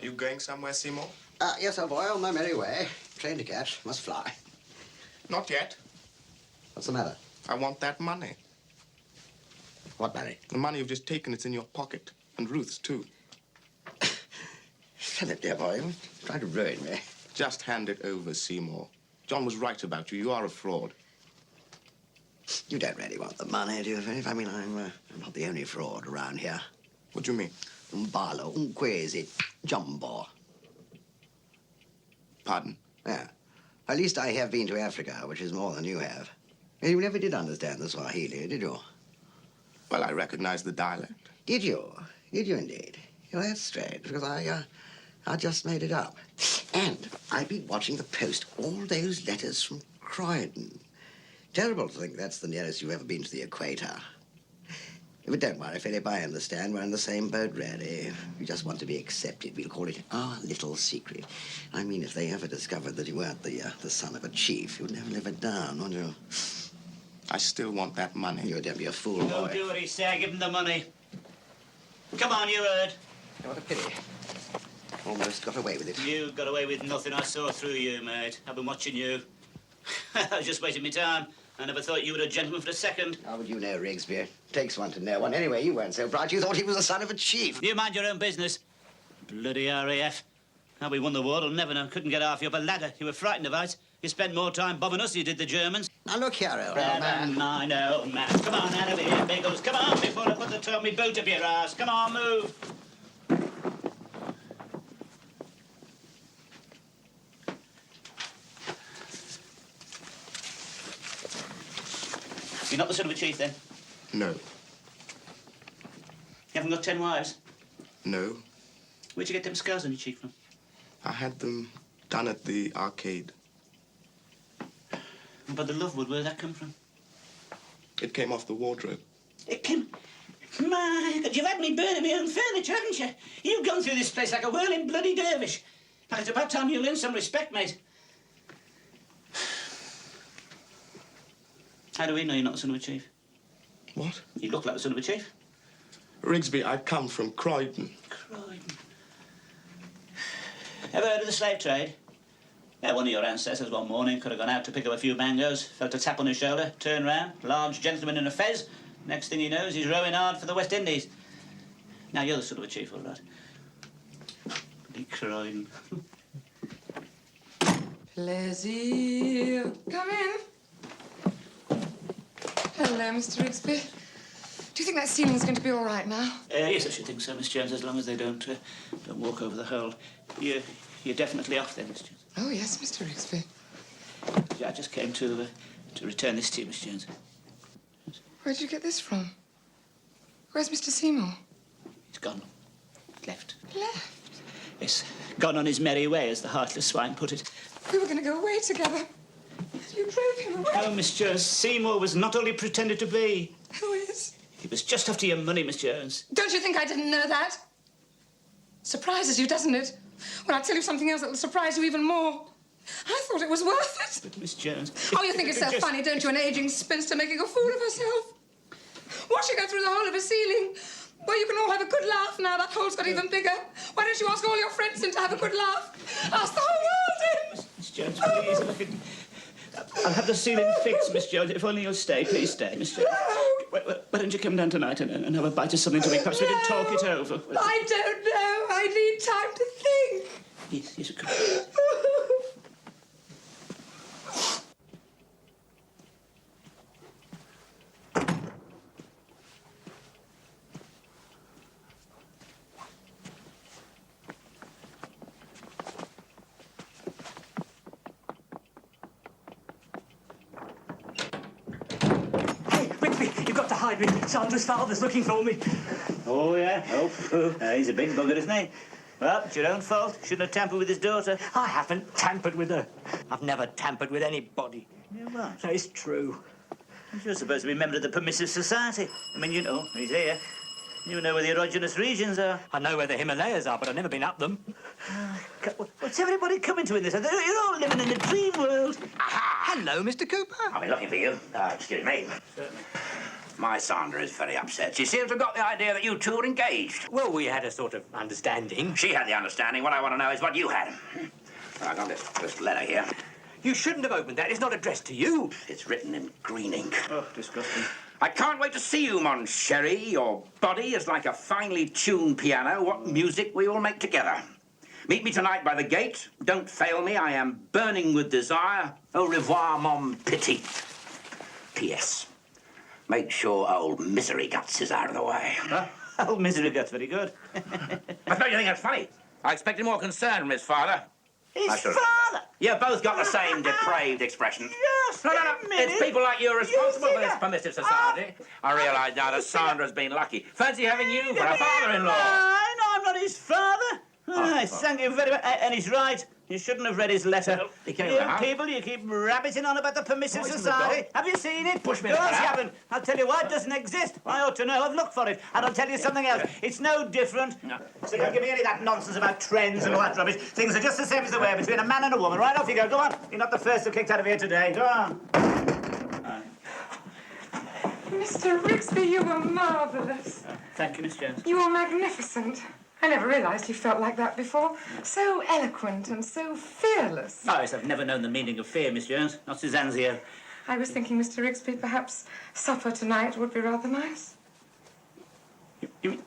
You going somewhere, Seymour? Yes, old boy, on my merry way. Train to catch, must fly. Not yet. What's the matter? I want that money. What money? The money you've just taken, it's in your pocket. And Ruth's, too. Philip, dear boy, you're trying to ruin me. Just hand it over, Seymour. John was right about you. You are a fraud. You don't really want the money, do you, Philip? I mean, I'm not the only fraud around here. What do you mean? Barlow, quasi, jumbo. Pardon? Yeah. At least I have been to Africa, which is more than you have. And you never did understand the Swahili, did you? Well, I recognize the dialect. Did you? Did you indeed? Well, that's strange, because I just made it up. And I've been watching the post, all those letters from Croydon. Terrible to think that's the nearest you've ever been to the equator. But don't worry, Philip, I understand. We're in the same boat, really. We just want to be accepted. We'll call it our little secret. I mean, if they ever discovered that you weren't the son of a chief, you'd never live it down, would you? I still want that money. You don't be a fool, Don't boy. do what he said. Give him the money. Come on, you heard. What a pity. Almost got away with it. You got away with nothing. I saw through you, mate. I've been watching you. I was just wasting my time. I never thought you were a gentleman for a second. How would you know, Rigsby? Takes one to know one. Anyway, you weren't so bright. You thought he was the son of a chief. You mind your own business. Bloody RAF. How we won the war, I'll never know. Couldn't get half you up a ladder. You were frightened of heights. You spent more time bombing us than you did the Germans. Now, look here, old man. I know, man. Come on, out of here, Biggles. Come on, before I put the toe of me boot up your ass. Come on, move. You're not the son of a chief, then? No. You haven't got 10 wives? No. Where'd you get them scars on your cheek from? I had them done at the arcade. But the Lovewood, where'd that come from? It came off the wardrobe. It came... My God, you've had me burning my own furniture, haven't you? You've gone through this place like a whirling bloody dervish. Now, it's about time you learned some respect, mate. How do we know you're not the son of a chief? What? You look like the son of a chief. Rigsby, I come from Croydon. Croydon. Ever heard of the slave trade? Yeah, one of your ancestors one morning could have gone out to pick up a few mangoes, felt a tap on his shoulder, turned round, large gentleman in a fez. Next thing he knows, he's rowing hard for the West Indies. Now, you're the son of a chief, all right. Bloody Croydon. Plaisir. Come in. Hello, Mr. Rigsby. Do you think that ceiling's going to be all right now? Yes, I should think so, Miss Jones, as long as they don't walk over the hole. You're definitely off then, Miss Jones. Oh, yes, Mr. Rigsby. Yeah, I just came to return this to you, Miss Jones. Where did you get this from? Where's Mr. Seymour? He's gone. Left. Left? Yes, gone on his merry way, as the heartless swine put it. We were going to go away together. You drove him away. Oh, Miss Jones, Seymour was not all he pretended to be. Who is? He was just after your money, Miss Jones. Don't you think I didn't know that? Surprises you, doesn't it? When I tell you something else that'll surprise you even more. I thought it was worth it. But, Miss Jones... Oh, you think it's so funny, don't you? An aging spinster making a fool of herself. Watching her through the hole of a ceiling. Well, you can all have a good laugh now. That hole's got even bigger. Why don't you ask all your friends in to have a good laugh? Ask the whole world in. Miss Jones, please, look at... I'll have the ceiling fixed, Miss Jones. If only you'll stay. Please stay, Miss Jones. Why don't you come down tonight and have a bite of something to eat? Perhaps we can talk it over. I don't know. I need time to think. Yes, of course. Hide me. Sandra's father's looking for me. Oh, yeah? Oh, he's a big bugger, isn't he? Well, it's your own fault. Shouldn't have tampered with his daughter. I haven't tampered with her. I've never tampered with anybody. Yeah, what? So it's true. You're supposed to be a member of the Permissive Society. I mean, you know, he's here. You know where the erogenous regions are. I know where the Himalayas are, but I've never been up them. What's everybody coming to in this? You're all living in a dream world. Hello, Mr. Cooper. I'll be looking for you. Excuse me. Certainly. My Sandra is very upset. She seems to have got the idea that you two were engaged. Well, we had a sort of understanding. She had the understanding. What I want to know is what you had. I got this letter here. You shouldn't have opened that. It's not addressed to you. It's written in green ink. Oh, disgusting. I can't wait to see you, mon chéri. Your body is like a finely tuned piano. What music we will make together. Meet me tonight by the gate. Don't fail me. I am burning with desire. Au revoir, mon petit. P.S. Make sure old Misery Guts is out of the way. Old Misery Guts, very good. I suppose you think that's funny. I expected more concern from his father. His I should- father? You both got the same depraved expression. Just No, a minute. It's people like you are responsible You for this think permissive society. I realise now that Sandra's been lucky. Fancy having you for a father-in-law. I know I'm not his father. Thank you very much. And he's right. You shouldn't have read his letter. he came You out. people, you keep rabbiting on about the permissive society. Have you seen it? Push me Of in the course you crowd. haven't. I'll tell you why it doesn't exist. I ought to know. I've looked for it. And I'll tell you something else. It's no different. No. So don't give me any of that nonsense about trends and all that rubbish. Things are just the same as they were between a man and a woman. Right off you go. Go on. You're not the first who kicked out of here today. Go on. Mr. Rigsby, you were marvellous. Thank you, Miss Jones. You were magnificent. I never realised you felt like that before. So eloquent and so fearless. Oh, yes, I've never known the meaning of fear, Miss Jones. Not since Anzio. I was thinking, Mr. Rigsby, perhaps supper tonight would be rather nice. You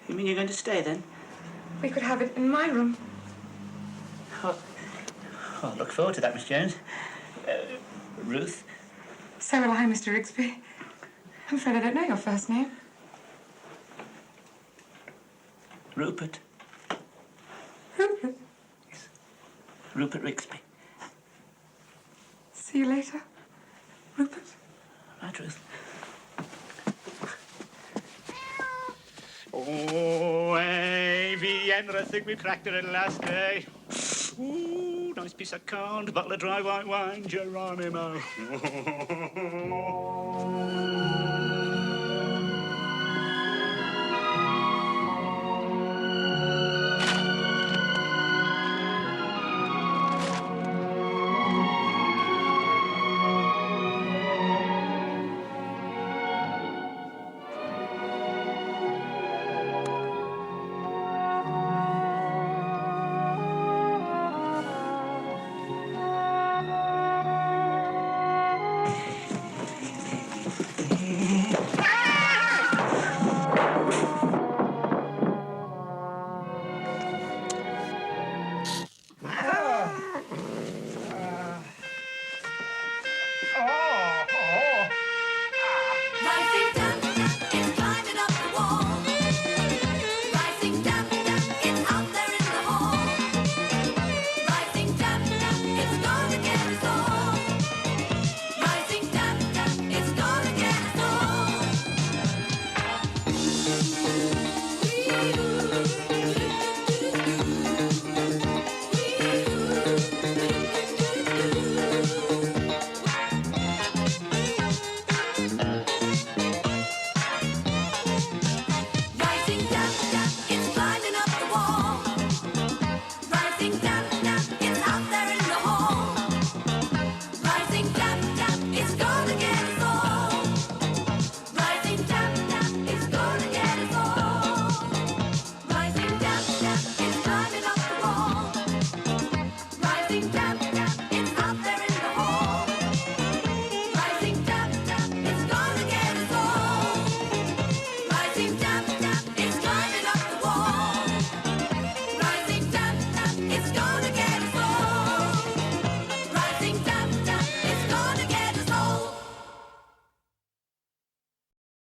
mean you're going to stay then? We could have it in my room. Oh, I look forward to that, Miss Jones. Ruth? So will I, Mr. Rigsby. I'm afraid I don't know your first name. Rupert. Rupert. Rupert Rigsby. See you later, Rupert. Right, Ruth. Oh, Vienna, I think we cracked it at last day. Ooh, nice piece of corn, bottle of dry white wine, Geronimo.